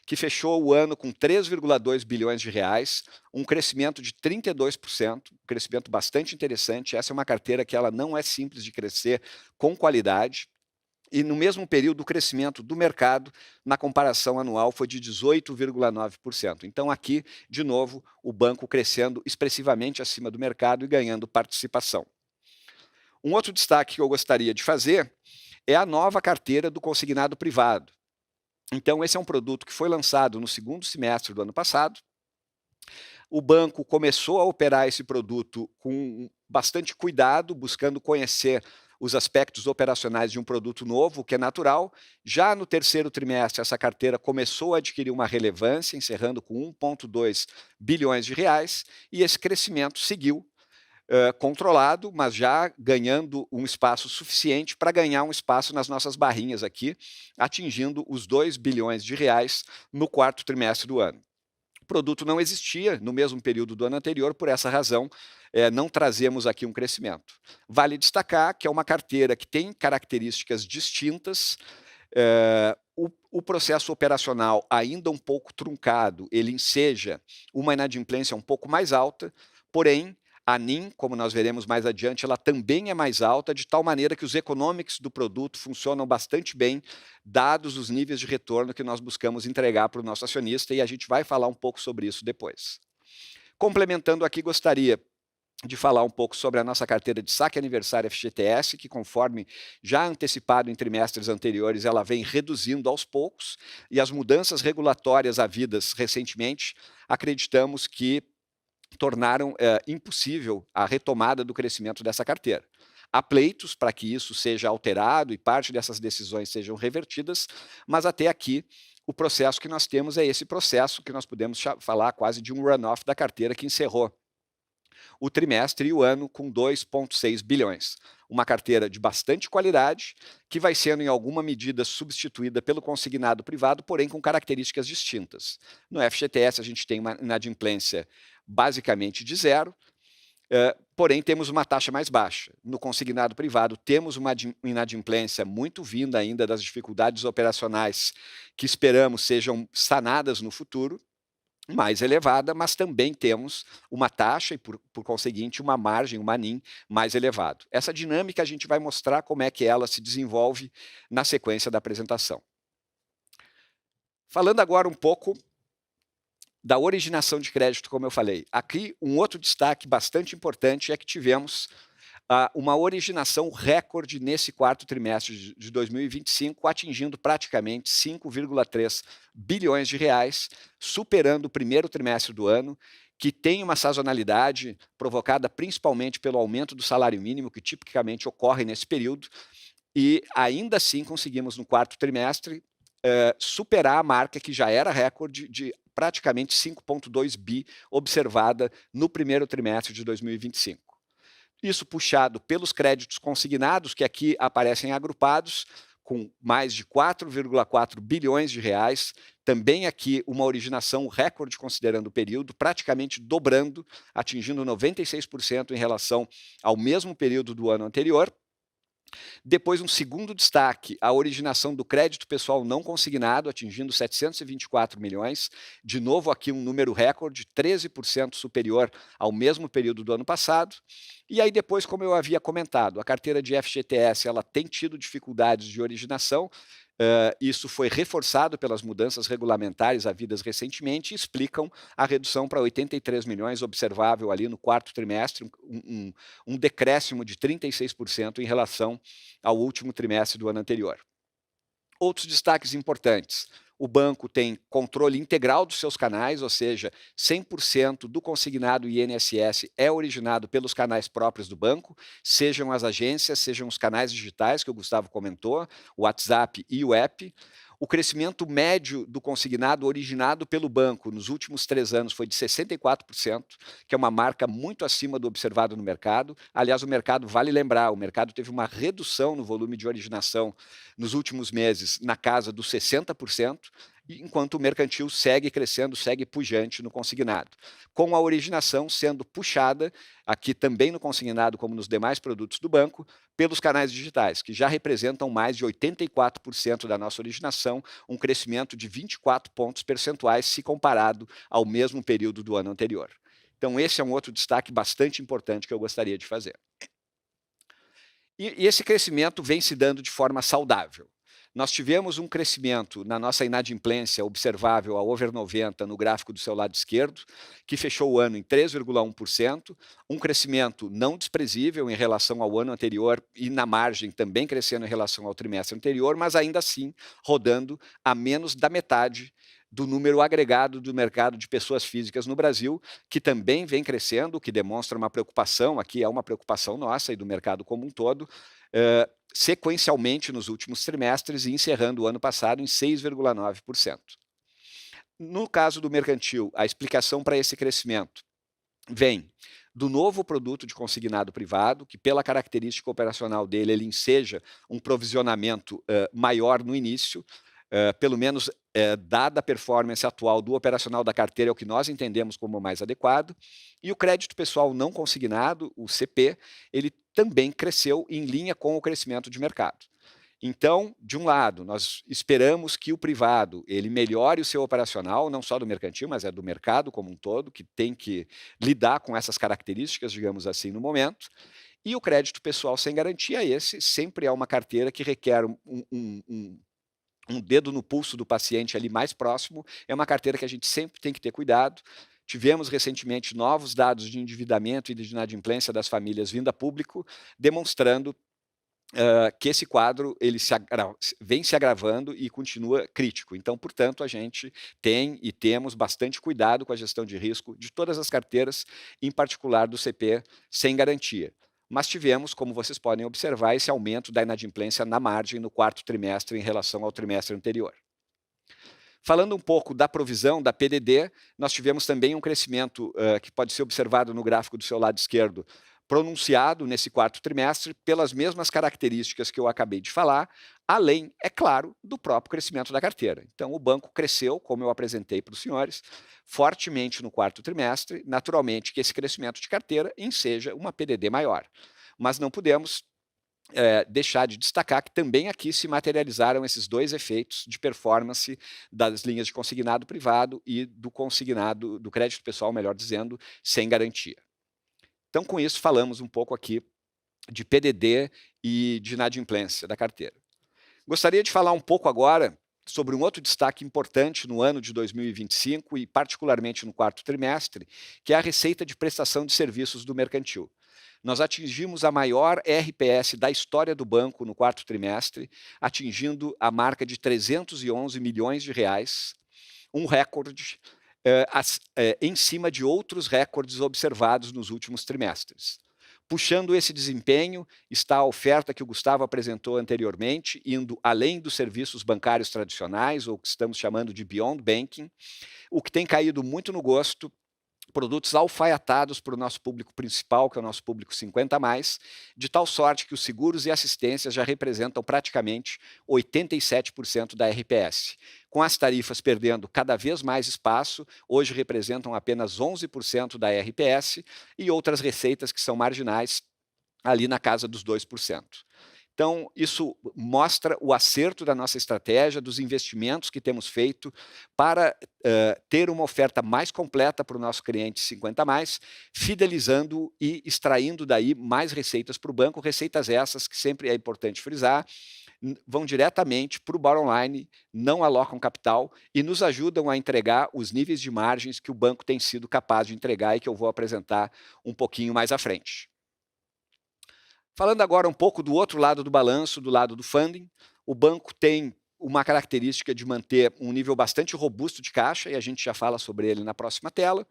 que fechou o ano com 3,2 bilhões de reais, um crescimento de 32%, um crescimento bastante interessante. Essa é uma carteira que ela não é simples de crescer com qualidade, e no mesmo período o crescimento do mercado na comparação anual foi de 18,9%. Então aqui, de novo, o banco crescendo expressivamente acima do mercado e ganhando participação. Um outro destaque que eu gostaria de fazer é a nova carteira do consignado privado. Então, esse é um produto que foi lançado no segundo semestre do ano passado. O banco começou a operar esse produto com bastante cuidado, buscando conhecer os aspectos operacionais de um produto novo, o que é natural. Já no terceiro trimestre, essa carteira começou a adquirir uma relevância, encerrando com 1,2 bilhões de reais, e esse crescimento seguiu controlado, mas já ganhando um espaço suficiente para ganhar um espaço nas nossas barrinhas aqui, atingindo os 2 bilhões de reais no quarto trimestre do ano. O produto não existia no mesmo período do ano anterior, por essa razão não trazemos aqui um crescimento. Vale destacar que é uma carteira que tem características distintas, o processo operacional ainda um pouco truncado, ele enseja uma inadimplência um pouco mais alta, porém, a NIM, como nós veremos mais adiante, ela também é mais alta, de tal maneira que os economics do produto funcionam bastante bem, dados os níveis de retorno que nós buscamos entregar para o nosso acionista, e a gente vai falar um pouco sobre isso depois. Complementando aqui, gostaria de falar um pouco sobre a nossa carteira de saque aniversário FGTS, que, conforme já antecipado em trimestres anteriores, ela vem reduzindo aos poucos, e as mudanças regulatórias havidas recentemente, acreditamos que tornaram impossível a retomada do crescimento dessa carteira. Há pleitos para que isso seja alterado e parte dessas decisões sejam revertidas, mas até aqui o processo que nós temos é esse processo que nós podemos falar quase de um runoff da carteira, que encerrou o trimestre e o ano com 2,6 bilhões. Uma carteira de bastante qualidade, que vai sendo em alguma medida substituída pelo consignado privado, porém com características distintas. No FGTS a gente tem uma inadimplência basicamente de zero, porém temos uma taxa mais baixa. No consignado privado temos uma inadimplência muito vinda ainda das dificuldades operacionais que esperamos sejam sanadas no futuro, mais elevada, mas também temos uma taxa e, por conseguinte, uma margem, uma NIM mais elevado. Essa dinâmica a gente vai mostrar como é que ela se desenvolve na sequência da apresentação. Falando agora um pouco da originação de crédito, como eu falei. Aqui, um outro destaque bastante importante é que tivemos uma originação recorde nesse quarto trimestre de 2025, atingindo praticamente 5,3 bilhões de reais, superando o primeiro trimestre do ano, que tem uma sazonalidade provocada principalmente pelo aumento do salário mínimo, que tipicamente ocorre nesse período, e ainda assim conseguimos no quarto trimestre superar a marca que já era recorde de praticamente 5,2 bi observada no primeiro trimestre de 2025. Isso puxado pelos créditos consignados, que aqui aparecem agrupados, com mais de 4,4 bilhões de reais, também aqui uma originação recorde considerando o período, praticamente dobrando, atingindo 96% em relação ao mesmo período do ano anterior. Depois, um segundo destaque, a originação do crédito pessoal não consignado, atingindo 724 milhões, de novo aqui um número recorde, 13% superior ao mesmo período do ano passado. E aí depois, como eu havia comentado, a carteira de FGTS ela tem tido dificuldades de originação. Isso foi reforçado pelas mudanças regulamentares havidas recentemente e explicam a redução para 83 milhões observável ali no quarto trimestre, um decréscimo de 36% em relação ao último trimestre do ano anterior. Outros destaques importantes. O banco tem controle integral dos seus canais, ou seja, 100% do consignado INSS é originado pelos canais próprios do banco, sejam as agências, sejam os canais digitais que o Gustavo comentou, o WhatsApp e o app. O crescimento médio do consignado originado pelo banco nos últimos 3 anos foi de 64%, que é uma marca muito acima do observado no mercado. Aliás, o mercado, vale lembrar, o mercado teve uma redução no volume de originação nos últimos meses na casa dos 60%, enquanto o mercantil segue crescendo, segue pujante no consignado. Com a originação sendo puxada, aqui também no consignado como nos demais produtos do banco, pelos canais digitais, que já representam mais de 84% da nossa originação, um crescimento de 24 pontos percentuais se comparado ao mesmo período do ano anterior. Então esse é um outro destaque bastante importante que eu gostaria de fazer. E esse crescimento vem se dando de forma saudável. Nós tivemos um crescimento na nossa inadimplência observável a over 90 no gráfico do seu lado esquerdo, que fechou o ano em 3,1%, um crescimento não desprezível em relação ao ano anterior e na margem também crescendo em relação ao trimestre anterior, mas ainda assim rodando a menos da metade do número agregado do mercado de pessoas físicas no Brasil, que também vem crescendo, o que demonstra uma preocupação, aqui é uma preocupação nossa e do mercado como um todo, sequencialmente nos últimos trimestres e encerrando o ano passado em 6,9%. No caso do mercantil, a explicação para esse crescimento vem do novo produto de consignado privado, que pela característica operacional dele, ele enseja um provisionamento maior no início, pelo menos dada a performance atual do operacional da carteira, é o que nós entendemos como mais adequado, e o crédito pessoal não consignado, o CP, ele também cresceu em linha com o crescimento de mercado. Então, de um lado, nós esperamos que o privado ele melhore o seu operacional, não só do mercantil, mas do mercado como um todo, que tem que lidar com essas características, digamos assim, no momento. E o crédito pessoal sem garantia, esse sempre é uma carteira que requer um dedo no pulso do paciente ali mais próximo, é uma carteira que a gente sempre tem que ter cuidado. Tivemos recentemente novos dados de endividamento e de inadimplência das famílias vindo a público, demonstrando que esse quadro ele vem se agravando e continua crítico. Então, portanto, a gente tem e temos bastante cuidado com a gestão de risco de todas as carteiras, em particular do CP sem garantia. Mas tivemos, como vocês podem observar, esse aumento da inadimplência na margem no quarto trimestre em relação ao trimestre anterior. Falando um pouco da provisão, da PDD, nós tivemos também um crescimento que pode ser observado no gráfico do seu lado esquerdo, pronunciado nesse quarto trimestre pelas mesmas características que eu acabei de falar, além, é claro, do próprio crescimento da carteira. Então, o banco cresceu, como eu apresentei para os senhores, fortemente no quarto trimestre, naturalmente que esse crescimento de carteira enseja uma PDD maior. Mas não podemos deixar de destacar que também aqui se materializaram esses dois efeitos de performance das linhas de consignado privado e do consignado, do crédito pessoal, melhor dizendo, sem garantia. Então, com isso, falamos um pouco aqui de PDD e de inadimplência da carteira. Gostaria de falar um pouco agora sobre um outro destaque importante no ano de 2025 e particularmente no quarto trimestre, que é a receita de prestação de serviços do mercantil. Nós atingimos a maior RPS da história do banco no quarto trimestre, atingindo a marca de 311 milhões de reais, um recorde em cima de outros recordes observados nos últimos trimestres. Puxando esse desempenho está a oferta que o Gustavo apresentou anteriormente, indo além dos serviços bancários tradicionais, ou o que estamos chamando de Beyond Banking, o que tem caído muito no gosto, produtos alfaiatados para o nosso público principal, que é o nosso público 50+, de tal sorte que os seguros e assistências já representam praticamente 87% da RPS. Com as tarifas perdendo cada vez mais espaço, hoje representam apenas 11% da RPS e outras receitas que são marginais ali na casa dos 2%. Então, isso mostra o acerto da nossa estratégia, dos investimentos que temos feito para ter uma oferta mais completa para o nosso cliente 50+, fidelizando e extraindo daí mais receitas para o banco, receitas essas que sempre é importante frisar, vão diretamente para o bottom line, não alocam capital e nos ajudam a entregar os níveis de margens que o banco tem sido capaz de entregar e que eu vou apresentar um pouquinho mais à frente. Falando agora um pouco do outro lado do balanço, do lado do funding, o banco tem uma característica de manter um nível bastante robusto de caixa, e a gente já fala sobre ele na próxima tela.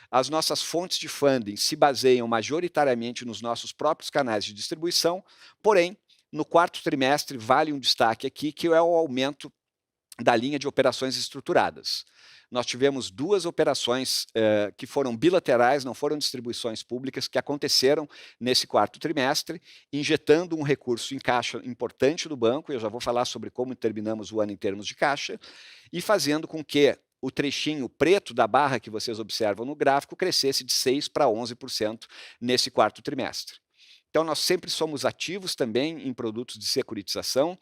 As nossas fontes de funding se baseiam majoritariamente nos nossos próprios canais de distribuição, porém, no quarto trimestre vale um destaque aqui, que é o aumento da linha de operações estruturadas. Nós tivemos 2 operações que foram bilaterais, não foram distribuições públicas, que aconteceram nesse quarto trimestre, injetando um recurso em caixa importante do banco, e eu já vou falar sobre como terminamos o ano em termos de caixa, e fazendo com que o trechinho preto da barra que vocês observam no gráfico crescesse de 6% para 11% nesse quarto trimestre. Então, nós sempre somos ativos também em produtos de securitização.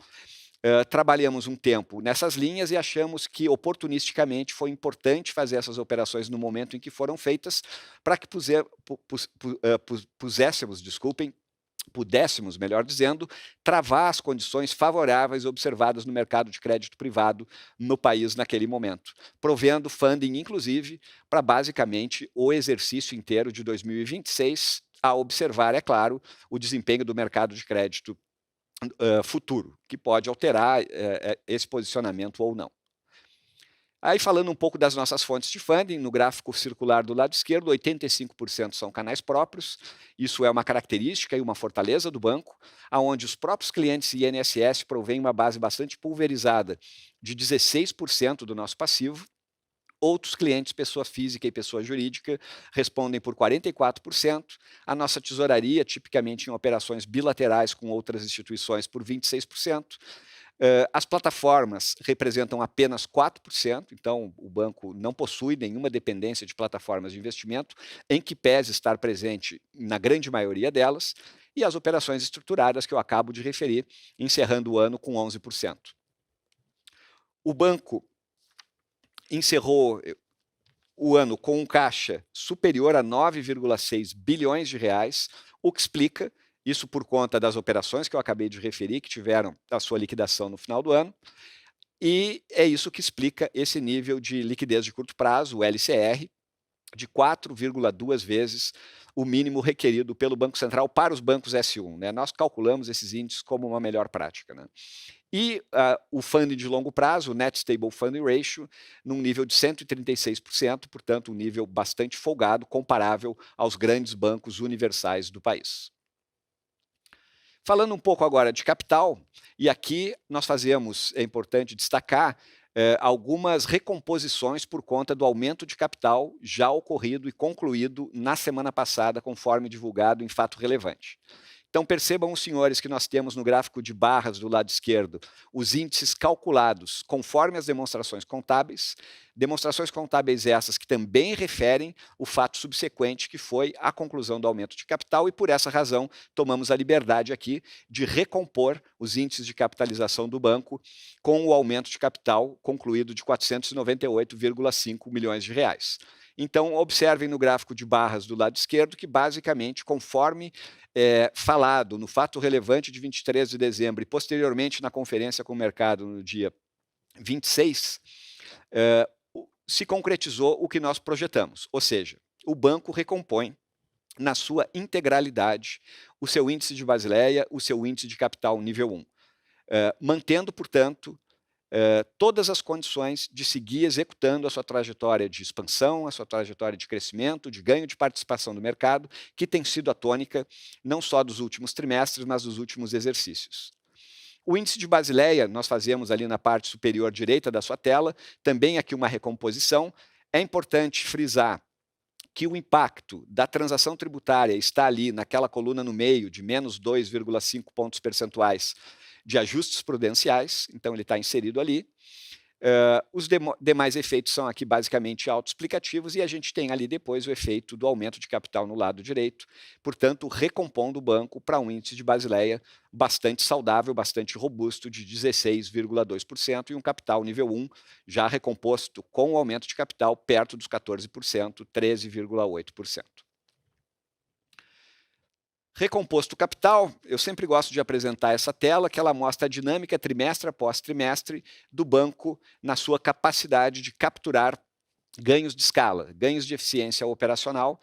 Trabalhamos um tempo nessas linhas e achamos que, oportunisticamente, foi importante fazer essas operações no momento em que foram feitas, para que pudéssemos, melhor dizendo, travar as condições favoráveis observadas no mercado de crédito privado no país naquele momento, provendo funding, inclusive, para basicamente o exercício inteiro de 2026, a observar, é claro, o desempenho do mercado de crédito futuro, que pode alterar esse posicionamento ou não. Aí, falando um pouco das nossas fontes de funding, no gráfico circular do lado esquerdo, 85% são canais próprios. Isso é uma característica e uma fortaleza do banco, onde os próprios clientes e INSS provêm uma base bastante pulverizada de 16% do nosso passivo. Outros clientes, pessoa física e pessoa jurídica, respondem por 44%. A nossa tesouraria, tipicamente em operações bilaterais com outras instituições, por 26%. As plataformas representam apenas 4%, então o banco não possui nenhuma dependência de plataformas de investimento, em que pese estar presente na grande maioria delas, e as operações estruturadas que eu acabo de referir, encerrando o ano com 11%. O banco encerrou o ano com um caixa superior a 9,6 bilhões de reais, o que explica, isso por conta das operações que eu acabei de referir, que tiveram a sua liquidação no final do ano, e é isso que explica esse nível de liquidez de curto prazo, o LCR, de 4,2 vezes o mínimo requerido pelo Banco Central para os bancos S1. Né? Nós calculamos esses índices como uma melhor prática. Né? E o funding de longo prazo, o Net Stable Funding Ratio, num nível de 136%, portanto, um nível bastante folgado, comparável aos grandes bancos universais do país. Falando um pouco agora de capital, e aqui nós fazemos, é importante destacar, algumas recomposições por conta do aumento de capital já ocorrido e concluído na semana passada, conforme divulgado em fato relevante. Então, percebam os senhores que nós temos no gráfico de barras do lado esquerdo, os índices calculados conforme as demonstrações contábeis essas que também referem o fato subsequente, que foi a conclusão do aumento de capital, e por essa razão tomamos a liberdade aqui de recompor os índices de capitalização do banco com o aumento de capital concluído de 498,5 milhões de reais. Então, observem no gráfico de barras do lado esquerdo que, basicamente, conforme falado no fato relevante de 23 de dezembro e posteriormente na conferência com o mercado no dia 26, se concretizou o que nós projetamos, ou seja, o banco recompõe na sua integralidade o seu índice de Basileia, o seu índice de capital nível 1, mantendo, portanto, todas as condições de seguir executando a sua trajetória de expansão, a sua trajetória de crescimento, de ganho de participação do mercado, que tem sido a tônica não só dos últimos trimestres, mas dos últimos exercícios. O índice de Basileia, nós fazemos ali na parte superior direita da sua tela, também aqui uma recomposição. É importante frisar que o impacto da transação tributária está ali naquela coluna no meio de menos 2,5 pontos percentuais de ajustes prudenciais, então ele está inserido ali. Os demais efeitos são aqui basicamente autoexplicativos e a gente tem ali depois o efeito do aumento de capital no lado direito, portanto, recompondo o banco para um índice de Basileia bastante saudável, bastante robusto, de 16,2% e um capital nível 1 já recomposto com o aumento de capital perto dos 14%, 13,8%. Recomposto capital, eu sempre gosto de apresentar essa tela, que ela mostra a dinâmica trimestre após trimestre do banco na sua capacidade de capturar ganhos de escala, ganhos de eficiência operacional,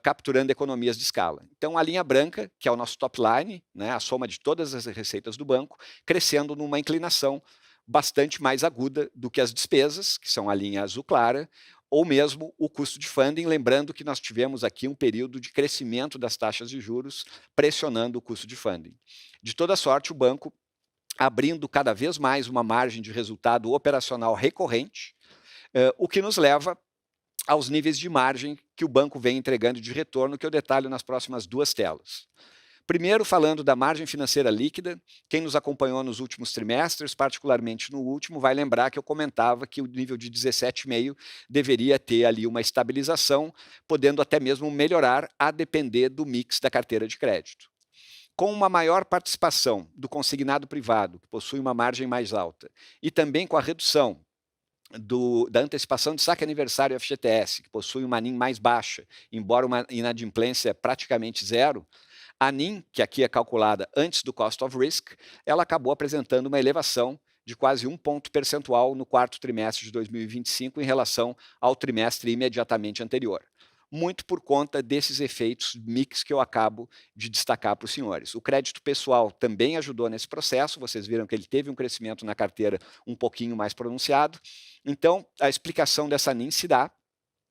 capturando economias de escala. Então, a linha branca, que é o nosso top line, né, a soma de todas as receitas do banco, crescendo numa inclinação bastante mais aguda do que as despesas, que são a linha azul clara, ou mesmo o custo de funding, lembrando que nós tivemos aqui um período de crescimento das taxas de juros pressionando o custo de funding. De toda sorte, o banco abrindo cada vez mais uma margem de resultado operacional recorrente, o que nos leva aos níveis de margem que o banco vem entregando de retorno, que eu detalho nas próximas duas telas. Primeiro, falando da margem financeira líquida, quem nos acompanhou nos últimos trimestres, particularmente no último, vai lembrar que eu comentava que o nível de 17,5 deveria ter ali uma estabilização, podendo até mesmo melhorar a depender do mix da carteira de crédito. Com uma maior participação do consignado privado, que possui uma margem mais alta, e também com a redução da antecipação de saque aniversário FGTS, que possui uma NIM mais baixa, embora uma inadimplência praticamente zero, a NIM, que aqui é calculada antes do cost of risk, ela acabou apresentando uma elevação de quase 1 ponto percentual no quarto trimestre de 2025 em relação ao trimestre imediatamente anterior. Muito por conta desses efeitos mix que eu acabo de destacar para os senhores. O crédito pessoal também ajudou nesse processo, vocês viram que ele teve um crescimento na carteira um pouquinho mais pronunciado. Então, a explicação dessa NIM se dá,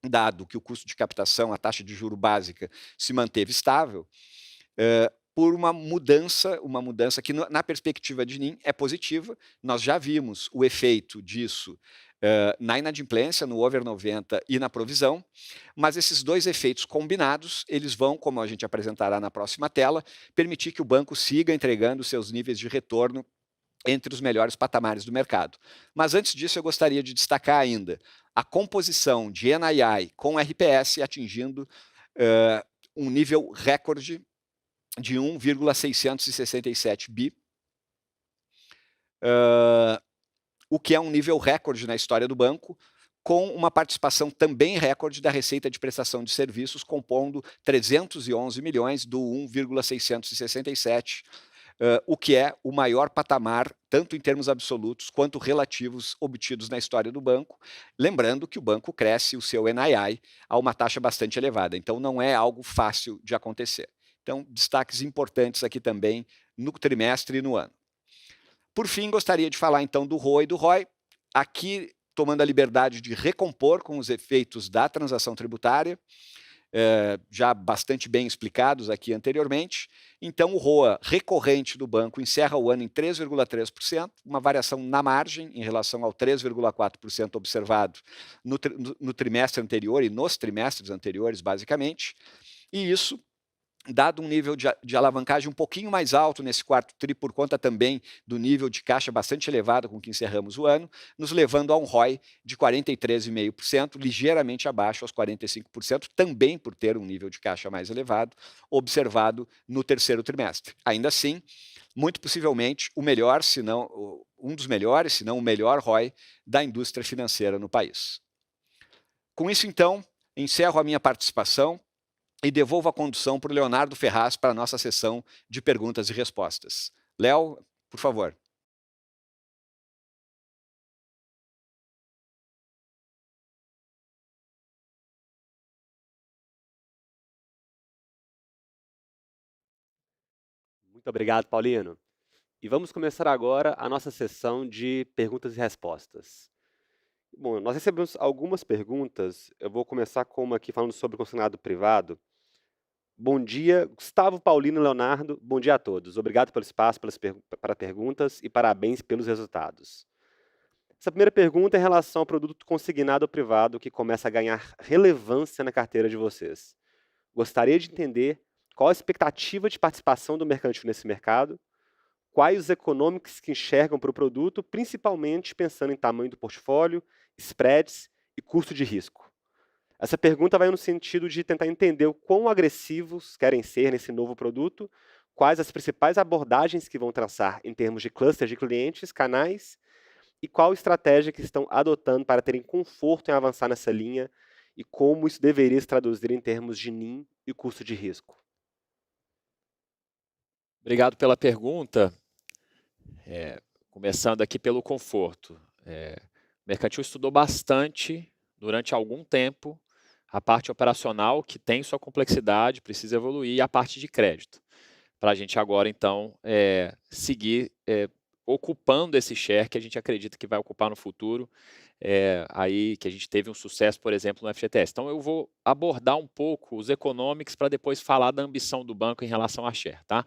dado que o custo de captação, a taxa de juro básica, se manteve estável, por uma mudança que na perspectiva de NIM é positiva. Nós já vimos o efeito disso na inadimplência, no over 90 e na provisão, mas esses dois efeitos combinados, eles vão, como a gente apresentará na próxima tela, permitir que o banco siga entregando seus níveis de retorno entre os melhores patamares do mercado. Mas antes disso, eu gostaria de destacar ainda a composição de NII com RPS atingindo um nível recorde de 1,667 bi, o que é um nível recorde na história do banco, com uma participação também recorde da receita de prestação de serviços, compondo 311 milhões do 1,667, o que é o maior patamar, tanto em termos absolutos quanto relativos, obtidos na história do banco. Lembrando que o banco cresce o seu NII a uma taxa bastante elevada, então não é algo fácil de acontecer. Então, destaques importantes aqui também no trimestre e no ano. Por fim, gostaria de falar então do ROA e do ROI, aqui tomando a liberdade de recompor com os efeitos da transação tributária, já bastante bem explicados aqui anteriormente. Então, o ROA recorrente do banco encerra o ano em 3,3%, uma variação na margem em relação ao 3,4% observado no trimestre anterior e nos trimestres anteriores, basicamente. E isso, dado um nível de alavancagem um pouquinho mais alto nesse quarto tri, por conta também do nível de caixa bastante elevado com que encerramos o ano, nos levando a um ROI de 43,5%, ligeiramente abaixo aos 45%, também por ter um nível de caixa mais elevado, observado no terceiro trimestre. Ainda assim, muito possivelmente o melhor, se não um dos melhores, se não o melhor ROI da indústria financeira no país. Com isso, então, encerro a minha participação e devolvo a condução para o Leonardo Ferraz para a nossa sessão de perguntas e respostas. Léo, por favor. Muito obrigado, Paulino. E vamos começar agora a nossa sessão de perguntas e respostas. Bom, nós recebemos algumas perguntas. Eu vou começar com uma aqui falando sobre o consignado privado. Bom dia, Gustavo, Paulino e Leonardo. Bom dia a todos. Obrigado pelo espaço para perguntas e parabéns pelos resultados. Essa primeira pergunta é em relação ao produto consignado privado que começa a ganhar relevância na carteira de vocês. Gostaria de entender qual a expectativa de participação do mercantil nesse mercado, quais os economics que enxergam para o produto, principalmente pensando em tamanho do portfólio, spreads e custo de risco. Essa pergunta vai no sentido de tentar entender o quão agressivos querem ser nesse novo produto, quais as principais abordagens que vão traçar em termos de cluster de clientes, canais, e qual estratégia que estão adotando para terem conforto em avançar nessa linha e como isso deveria se traduzir em termos de NIM e custo de risco. Obrigado pela pergunta. Começando aqui pelo conforto. O Mercantil estudou bastante, durante algum tempo, a parte operacional, que tem sua complexidade, precisa evoluir, e a parte de crédito. Para a gente agora, então, seguir ocupando esse share que a gente acredita que vai ocupar no futuro, aí que a gente teve um sucesso, por exemplo, no FGTS. Então, eu vou abordar um pouco os economics para depois falar da ambição do banco em relação a share, tá?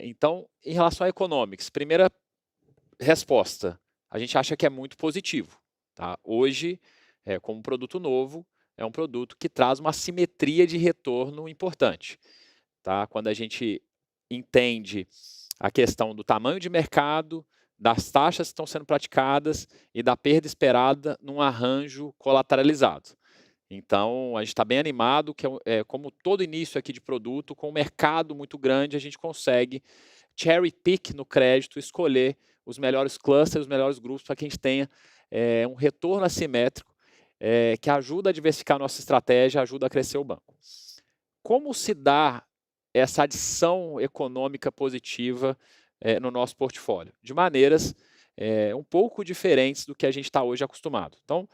Então, em relação a economics, primeira resposta, a gente acha que é muito positivo, tá? Hoje, como produto novo, é um produto que traz uma simetria de retorno importante, tá? Quando a gente entende a questão do tamanho de mercado, das taxas que estão sendo praticadas e da perda esperada num arranjo colateralizado. Então, a gente está bem animado, que como todo início aqui de produto, com um mercado muito grande, a gente consegue cherry pick no crédito, escolher os melhores clusters, os melhores grupos, para que a gente tenha um retorno assimétrico, que ajuda a diversificar a nossa estratégia, ajuda a crescer o banco. Como se dá essa adição econômica positiva no nosso portfólio? De maneiras um pouco diferentes do que a gente está hoje acostumado. Então,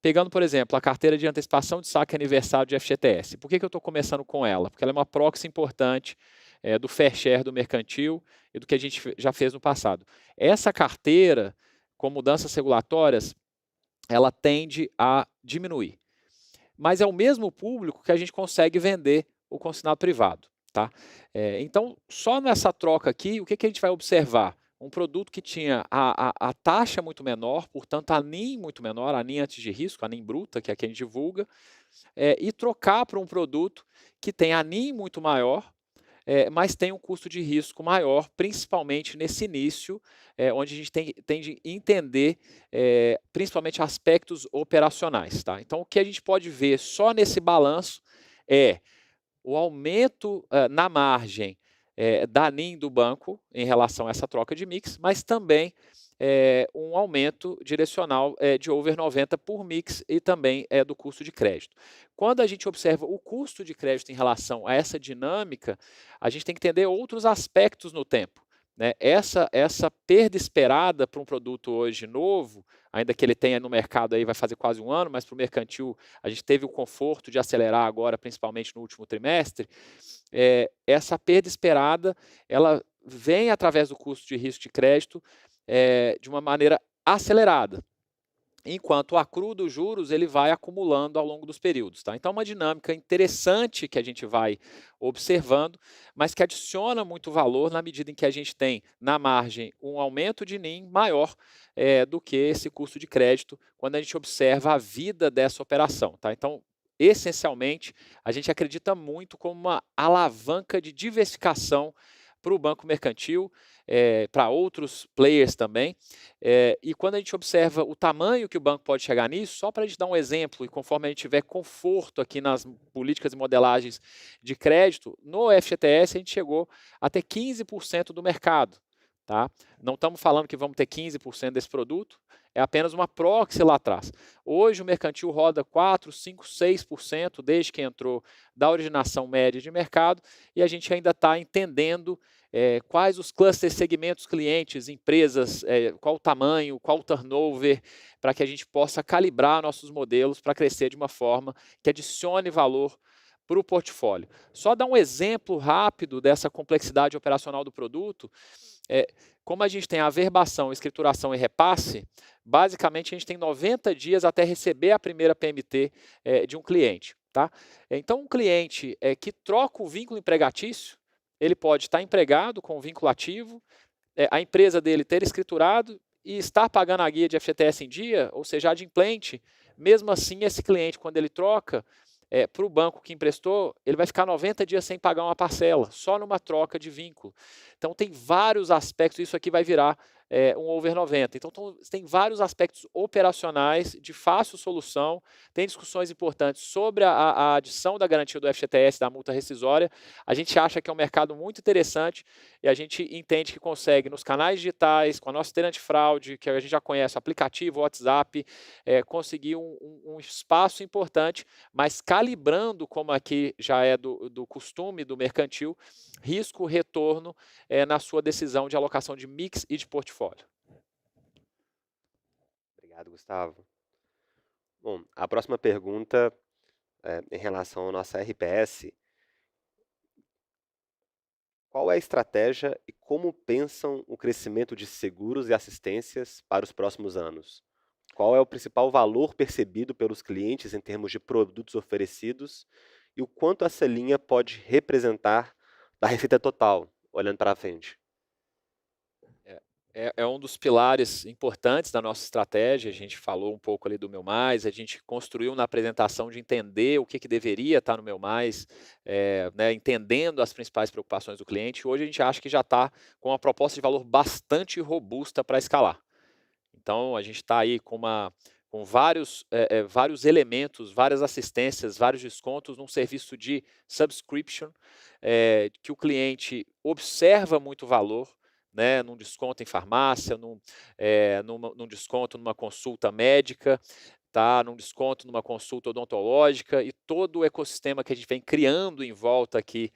pegando, por exemplo, a carteira de antecipação de saque aniversário de FGTS. Por que eu estou começando com ela? Porque ela é uma proxy importante do fair share do Mercantil e do que a gente já fez no passado. Essa carteira, com mudanças regulatórias, ela tende a diminuir. Mas é o mesmo público que a gente consegue vender o consignado privado, tá? Então, só nessa troca aqui, o que a gente vai observar? Um produto que tinha a taxa muito menor, portanto, a NIM muito menor, a NIM antes de risco, a NIM bruta, que é a que a gente divulga, e trocar para um produto que tem a NIM muito maior, mas tem um custo de risco maior, principalmente nesse início, onde a gente tem de entender principalmente aspectos operacionais, tá? Então, o que a gente pode ver só nesse balanço é o aumento na margem da NIM do banco em relação a essa troca de mix, mas também um aumento direcional de over 90 por mix e também do custo de crédito. Quando a gente observa o custo de crédito em relação a essa dinâmica, a gente tem que entender outros aspectos no tempo, né? Essa perda esperada para um produto hoje novo, ainda que ele tenha no mercado aí vai fazer quase um ano, mas para o Mercantil a gente teve o conforto de acelerar agora, principalmente no último trimestre, essa perda esperada, ela vem através do custo de risco de crédito de uma maneira acelerada, enquanto o acrue dos juros ele vai acumulando ao longo dos períodos, tá? Então, é uma dinâmica interessante que a gente vai observando, mas que adiciona muito valor na medida em que a gente tem, na margem, um aumento de NIM maior do que esse custo de crédito, quando a gente observa a vida dessa operação, tá? Então, essencialmente, a gente acredita muito como uma alavanca de diversificação para o Banco Mercantil, para outros players também, e quando a gente observa o tamanho que o banco pode chegar nisso, só para a gente dar um exemplo, e conforme a gente tiver conforto aqui nas políticas e modelagens de crédito, no FGTS a gente chegou a ter 15% do mercado, tá? Não estamos falando que vamos ter 15% desse produto, é apenas uma proxy lá atrás. Hoje o Mercantil roda 4, 5, 6% desde que entrou da originação média de mercado, e a gente ainda está entendendo quais os clusters, segmentos, clientes, empresas, qual o tamanho, qual o turnover, para que a gente possa calibrar nossos modelos para crescer de uma forma que adicione valor para o portfólio. Só dar um exemplo rápido dessa complexidade operacional do produto, como a gente tem a averbação, escrituração e repasse, basicamente a gente tem 90 dias até receber a primeira PMT de um cliente, tá? Então, um cliente que troca o vínculo empregatício, ele pode estar empregado com o vínculo ativo, a empresa dele ter escriturado e estar pagando a guia de FGTS em dia, ou seja, adimplente. Mesmo assim, esse cliente, quando ele troca, para o banco que emprestou, ele vai ficar 90 dias sem pagar uma parcela, só numa troca de vínculo. Então, tem vários aspectos, isso aqui vai virar um over 90. Então, tem vários aspectos operacionais de fácil solução, tem discussões importantes sobre a adição da garantia do FGTS, da multa rescisória. A gente acha que é um mercado muito interessante e a gente entende que consegue, nos canais digitais, com a nossa esteira antifraude, que a gente já conhece, aplicativo, WhatsApp, conseguir um espaço importante, mas calibrando, como aqui já é do costume do mercantil, risco-retorno na sua decisão de alocação de mix e de portfólio. Obrigado, Gustavo. Bom, a próxima pergunta em relação à nossa RPS. Qual é a estratégia e como pensam o crescimento de seguros e assistências para os próximos anos? Qual é o principal valor percebido pelos clientes em termos de produtos oferecidos e o quanto essa linha pode representar da receita total, olhando para frente? É um dos pilares importantes da nossa estratégia. A gente falou um pouco ali do Meu Mais, a gente construiu na apresentação de entender o que deveria estar no Meu Mais, né, entendendo as principais preocupações do cliente. Hoje a gente acha que já está com uma proposta de valor bastante robusta para escalar. Então, a gente está aí com vários elementos, várias assistências, vários descontos num serviço de subscription, que o cliente observa muito valor, né, num desconto em farmácia, num desconto numa consulta médica, tá, num desconto numa consulta odontológica, e todo o ecossistema que a gente vem criando em volta aqui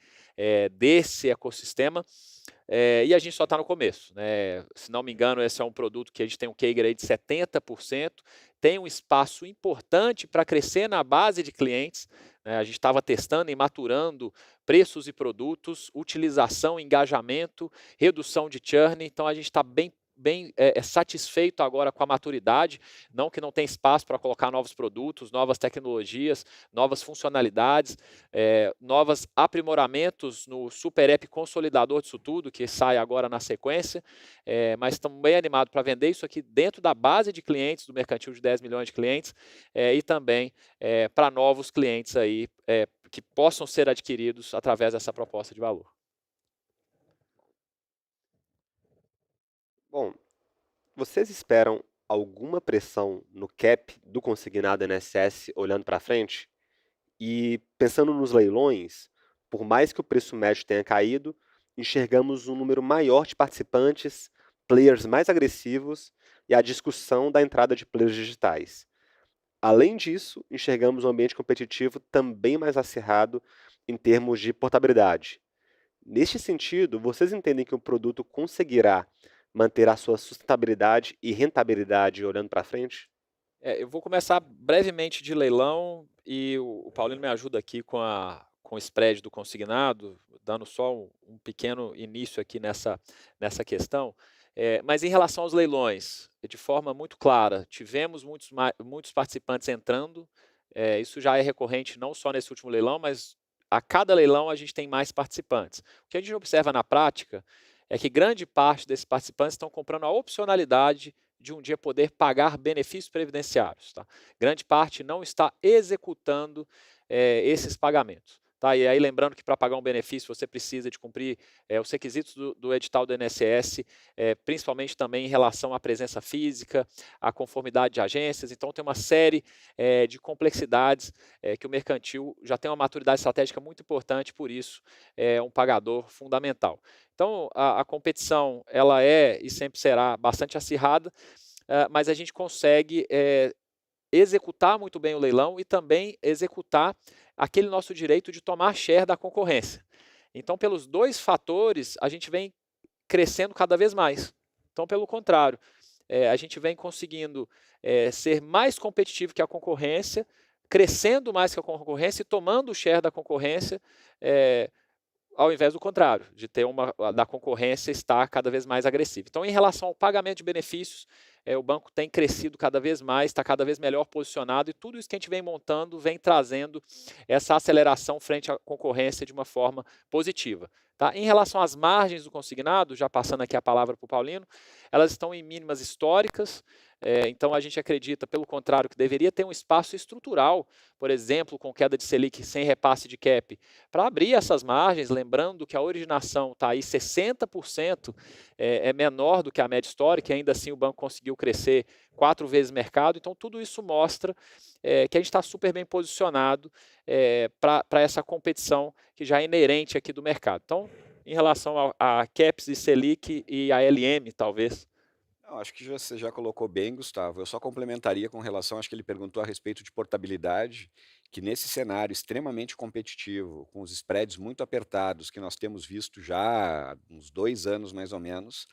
desse ecossistema. E a gente só está no começo, né? Se não me engano, esse é um produto que a gente tem um CAGR aí de 70%, tem um espaço importante para crescer na base de clientes, né? A gente estava testando e maturando preços e produtos, utilização, engajamento, redução de churn, então a gente está bem satisfeito agora com a maturidade, não que não tem espaço para colocar novos produtos, novas tecnologias, novas funcionalidades, novos aprimoramentos no super app consolidador disso tudo, que sai agora na sequência, mas estamos bem animados para vender isso aqui dentro da base de clientes, do mercantil de 10 milhões de clientes, e também para novos clientes aí, que possam ser adquiridos através dessa proposta de valor. Bom, vocês esperam alguma pressão no cap do consignado INSS olhando para frente? E pensando nos leilões, por mais que o preço médio tenha caído, enxergamos um número maior de participantes, players mais agressivos e a discussão da entrada de players digitais. Além disso, enxergamos um ambiente competitivo também mais acirrado em termos de portabilidade. Neste sentido, vocês entendem que o produto conseguirá manter a sua sustentabilidade e rentabilidade olhando para frente? Eu vou começar brevemente de leilão e o Paulino me ajuda aqui com o spread do consignado, dando só um pequeno início aqui nessa questão. Mas em relação aos leilões, de forma muito clara, tivemos muitos participantes entrando, isso já é recorrente não só nesse último leilão, mas a cada leilão a gente tem mais participantes. O que a gente observa na prática é que grande parte desses participantes estão comprando a opcionalidade de um dia poder pagar benefícios previdenciários. Tá? Grande parte não está executando esses pagamentos. Tá? E aí lembrando que para pagar um benefício você precisa de cumprir os requisitos do edital do INSS, principalmente também em relação à presença física, à conformidade de agências. Então tem uma série de complexidades que o mercantil já tem uma maturidade estratégica muito importante, por isso é um pagador fundamental. Então a competição ela é e sempre será bastante acirrada, mas a gente consegue executar muito bem o leilão e também executar aquele nosso direito de tomar share da concorrência. Então, pelos dois fatores, a gente vem crescendo cada vez mais. Então, pelo contrário, a gente vem conseguindo ser mais competitivo que a concorrência, crescendo mais que a concorrência e tomando o share da concorrência, ao invés do contrário, de ter da concorrência estar cada vez mais agressiva. Então, em relação ao pagamento de benefícios, o banco tem crescido cada vez mais, está cada vez melhor posicionado, e tudo isso que a gente vem montando vem trazendo essa aceleração frente à concorrência de uma forma positiva. Tá? Em relação às margens do consignado, já passando aqui a palavra para o Paulino, elas estão em mínimas históricas, então a gente acredita, pelo contrário, que deveria ter um espaço estrutural, por exemplo, com queda de Selic sem repasse de cap, para abrir essas margens, lembrando que a originação está aí 60%, é menor do que a média histórica, e ainda assim o banco conseguiu crescer 4 vezes o mercado, então tudo isso mostra que a gente está super bem posicionado para essa competição que já é inerente aqui do mercado. Então, em relação a caps e Selic e a LM, talvez. Não, acho que você já colocou bem, Gustavo. Eu só complementaria com relação, acho que ele perguntou a respeito de portabilidade, que nesse cenário extremamente competitivo, com os spreads muito apertados, que nós temos visto já há uns 2 anos mais ou menos,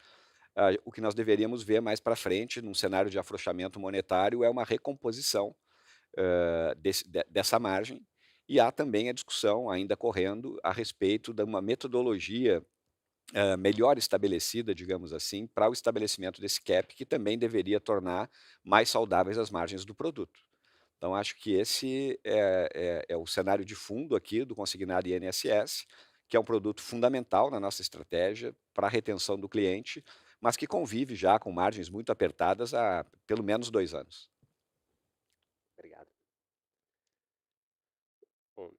o que nós deveríamos ver mais para frente, num cenário de afrouxamento monetário, é uma recomposição dessa margem, e há também a discussão ainda correndo a respeito de uma metodologia melhor estabelecida, digamos assim, para o estabelecimento desse cap, que também deveria tornar mais saudáveis as margens do produto. Então, acho que esse é o cenário de fundo aqui do consignado INSS, que é um produto fundamental na nossa estratégia para a retenção do cliente, mas que convive já com margens muito apertadas há pelo menos 2 anos. Obrigado. Bom,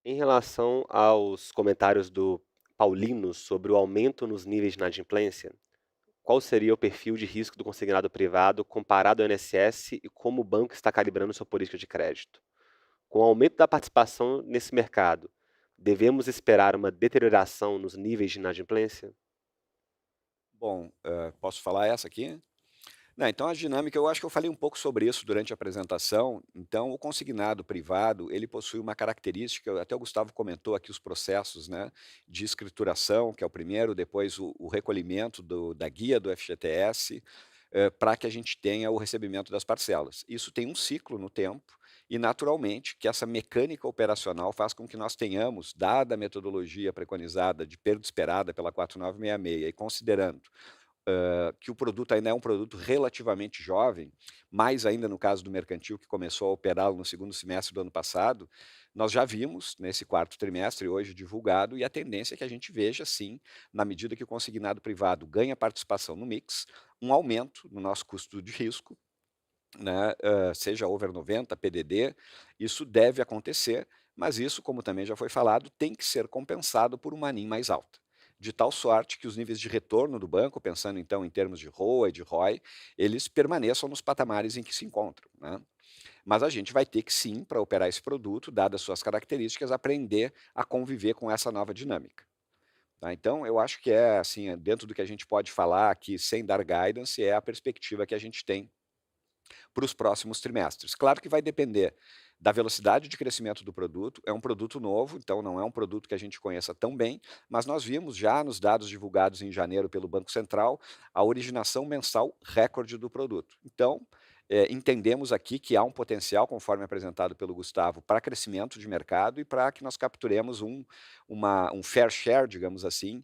em relação aos comentários do Paulino sobre o aumento nos níveis de inadimplência, qual seria o perfil de risco do consignado privado comparado ao INSS e como o banco está calibrando sua política de crédito? Com o aumento da participação nesse mercado, devemos esperar uma deterioração nos níveis de inadimplência? Bom, posso falar essa aqui? Não, então a dinâmica, eu acho que eu falei um pouco sobre isso durante a apresentação. Então, o consignado privado, ele possui uma característica, até o Gustavo comentou aqui os processos, né, de escrituração, que é o primeiro, depois o recolhimento da guia do FGTS, para que a gente tenha o recebimento das parcelas. Isso tem um ciclo no tempo e, naturalmente, que essa mecânica operacional faz com que nós tenhamos, dada a metodologia preconizada de perda esperada pela 4966 e considerando que o produto ainda é um produto relativamente jovem, mais ainda no caso do mercantil, que começou a operá-lo no segundo semestre do ano passado, nós já vimos nesse quarto trimestre, hoje divulgado, e a tendência é que a gente veja, sim, na medida que o consignado privado ganha participação no mix, um aumento no nosso custo de risco, né, seja over 90, PDD, isso deve acontecer, mas isso, como também já foi falado, tem que ser compensado por uma ANIM mais alta, de tal sorte que os níveis de retorno do banco, pensando então em termos de ROA e de ROI, eles permaneçam nos patamares em que se encontram, né? Mas a gente vai ter que sim, para operar esse produto, dadas suas características, aprender a conviver com essa nova dinâmica. Tá? Então, eu acho que assim, dentro do que a gente pode falar aqui, sem dar guidance, é a perspectiva que a gente tem para os próximos trimestres. Claro que vai depender da velocidade de crescimento do produto, é um produto novo, então não é um produto que a gente conheça tão bem, mas nós vimos já nos dados divulgados em janeiro pelo Banco Central a originação mensal recorde do produto. Então, entendemos aqui que há um potencial, conforme apresentado pelo Gustavo, para crescimento de mercado e para que nós capturemos um fair share, digamos assim,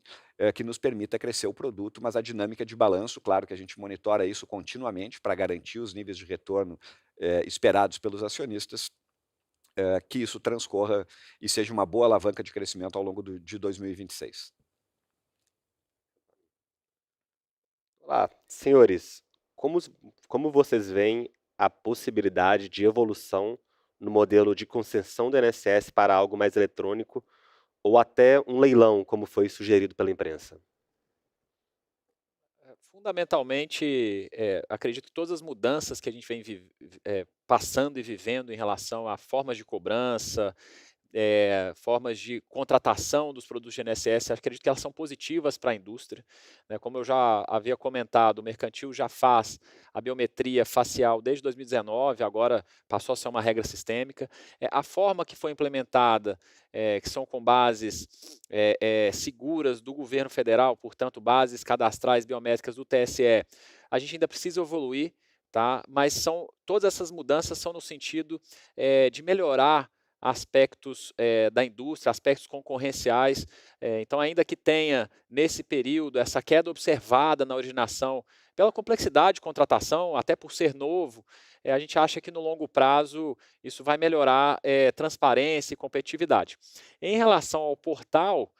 que nos permita crescer o produto, mas a dinâmica de balanço, claro que a gente monitora isso continuamente para garantir os níveis de retorno esperados pelos acionistas, que isso transcorra e seja uma boa alavanca de crescimento ao longo de 2026. Olá, senhores, como, como vocês veem a possibilidade de evolução no modelo de concessão do INSS para algo mais eletrônico ou até um leilão, como foi sugerido pela imprensa? Fundamentalmente, acredito que todas as mudanças que a gente vem passando e vivendo em relação a formas de cobrança, formas de contratação dos produtos de INSS, acredito que elas são positivas para a indústria, né? Como eu já havia comentado, o mercantil já faz a biometria facial desde 2019, agora passou a ser uma regra sistêmica. A forma que foi implementada, que são com bases seguras do governo federal, portanto, bases cadastrais biométricas do TSE, a gente ainda precisa evoluir, tá? Mas todas essas mudanças são no sentido de melhorar aspectos da indústria, aspectos concorrenciais. Então, ainda que tenha, nesse período, essa queda observada na originação, pela complexidade de contratação, até por ser novo, a gente acha que no longo prazo isso vai melhorar transparência e competitividade. Em relação ao portal,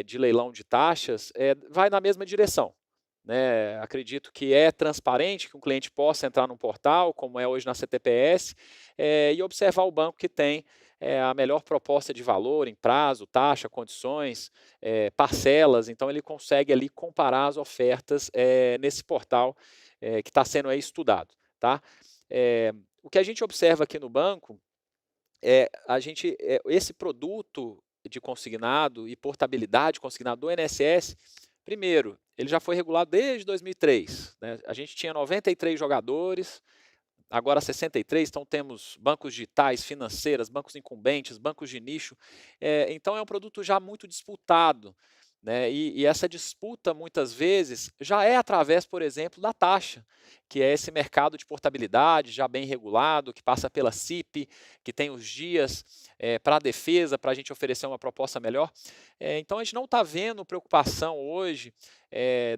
de leilão de taxas vai na mesma direção. Né? Acredito que é transparente que um cliente possa entrar num portal, como é hoje na CTPS, e observar o banco que tem a melhor proposta de valor em prazo, taxa, condições, parcelas. Então, ele consegue ali comparar as ofertas nesse portal que está sendo aí estudado. Tá? O que a gente observa aqui no banco esse produto de consignado e portabilidade consignado do INSS, primeiro, ele já foi regulado desde 2003. Né? A gente tinha 93 jogadores, agora 63, então temos bancos digitais, financeiras, bancos incumbentes, bancos de nicho. Então é um produto já muito disputado. Né? E essa disputa, muitas vezes, já é através, por exemplo, da taxa, que é esse mercado de portabilidade já bem regulado, que passa pela CIP, que tem os dias para a defesa, para a gente oferecer uma proposta melhor. Então, a gente não está vendo preocupação hoje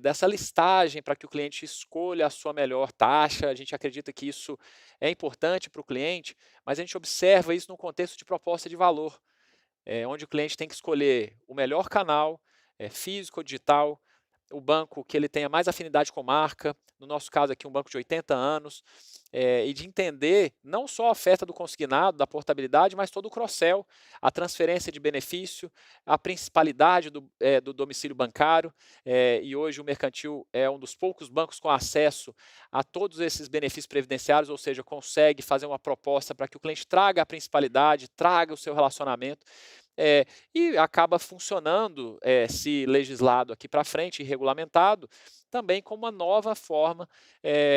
dessa listagem para que o cliente escolha a sua melhor taxa. A gente acredita que isso é importante para o cliente, mas a gente observa isso no contexto de proposta de valor, onde o cliente tem que escolher o melhor canal, físico ou digital, o banco que ele tenha mais afinidade com marca, no nosso caso aqui um banco de 80 anos, e de entender não só a oferta do consignado, da portabilidade, mas todo o cross-sell, a transferência de benefício, a principalidade do domicílio bancário, e hoje o Mercantil é um dos poucos bancos com acesso a todos esses benefícios previdenciários, ou seja, consegue fazer uma proposta para que o cliente traga a principalidade, traga o seu relacionamento, e acaba funcionando, se legislado aqui para frente e regulamentado, também como uma nova forma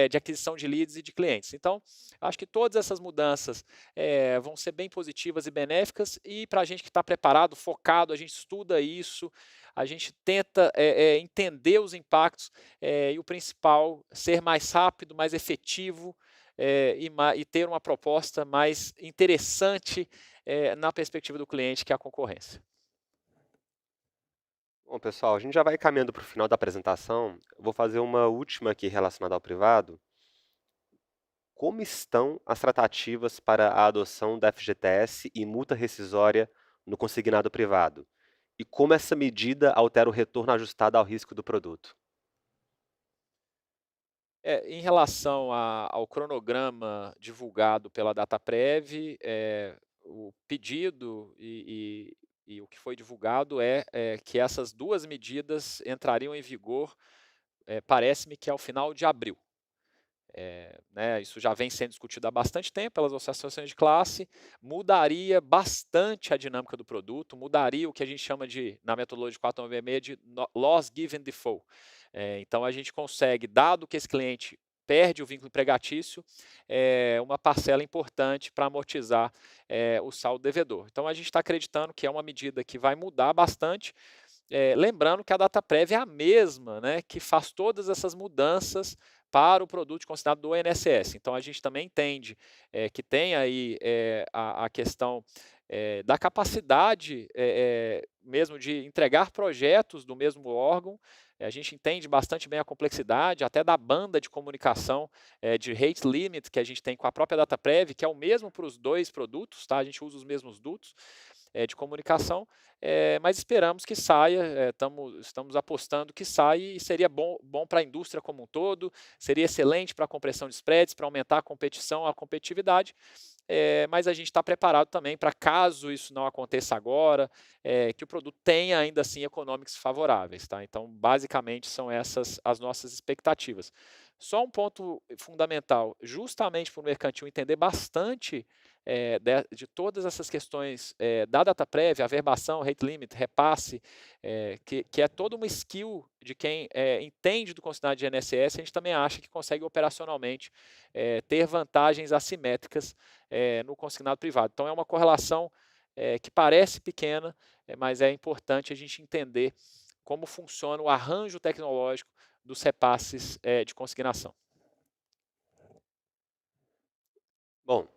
de aquisição de leads e de clientes. Então, acho que todas essas mudanças vão ser bem positivas e benéficas, e para a gente que está preparado, focado, a gente estuda isso, a gente tenta entender os impactos e o principal, ser mais rápido, mais efetivo e ter uma proposta mais interessante na perspectiva do cliente, que é a concorrência. Bom, pessoal, a gente já vai caminhando para o final da apresentação. Eu vou fazer uma última aqui relacionada ao privado. Como estão as tratativas para a adoção da FGTS e multa rescisória no consignado privado? E como essa medida altera o retorno ajustado ao risco do produto? Em relação ao cronograma divulgado pela Dataprev, o pedido e o que foi divulgado é que essas duas medidas entrariam em vigor, parece-me que ao final de abril. Né, isso já vem sendo discutido há bastante tempo pelas associações de classe, mudaria bastante a dinâmica do produto, mudaria o que a gente chama de, na metodologia 496, de loss given default. Então, a gente consegue, dado que esse cliente perde o vínculo empregatício, uma parcela importante para amortizar o saldo devedor. Então, a gente está acreditando que é uma medida que vai mudar bastante, lembrando que a Dataprev é a mesma, né, que faz todas essas mudanças para o produto consignado do INSS. Então, a gente também entende que tem aí a questão da capacidade mesmo de entregar projetos do mesmo órgão. A gente entende bastante bem a complexidade, até da banda de comunicação de rate limit que a gente tem com a própria Dataprev, que é o mesmo para os dois produtos, tá? A gente usa os mesmos dutos de comunicação, mas esperamos que saia, estamos apostando que saia, e seria bom para a indústria como um todo, seria excelente para a compressão de spreads, para aumentar a competição, a competitividade, mas a gente está preparado também para, caso isso não aconteça agora, que o produto tenha ainda assim econômicos favoráveis. Tá? Então, basicamente, são essas as nossas expectativas. Só um ponto fundamental, justamente para o mercantil entender bastante de todas essas questões da Dataprev, averbação, rate limit, repasse, que é toda uma skill de quem entende do consignado de INSS, a gente também acha que consegue operacionalmente ter vantagens assimétricas no consignado privado. Então, é uma correlação que parece pequena, mas é importante a gente entender como funciona o arranjo tecnológico dos repasses de consignação. Bom,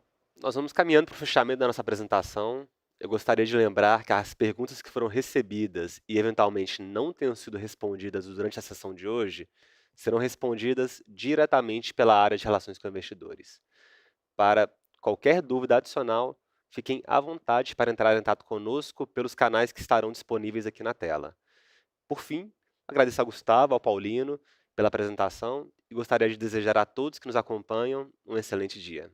nós vamos caminhando para o fechamento da nossa apresentação. Eu gostaria de lembrar que as perguntas que foram recebidas e eventualmente não tenham sido respondidas durante a sessão de hoje serão respondidas diretamente pela área de relações com investidores. Para qualquer dúvida adicional, fiquem à vontade para entrar em contato conosco pelos canais que estarão disponíveis aqui na tela. Por fim, agradeço ao Gustavo, ao Paulino, pela apresentação e gostaria de desejar a todos que nos acompanham um excelente dia.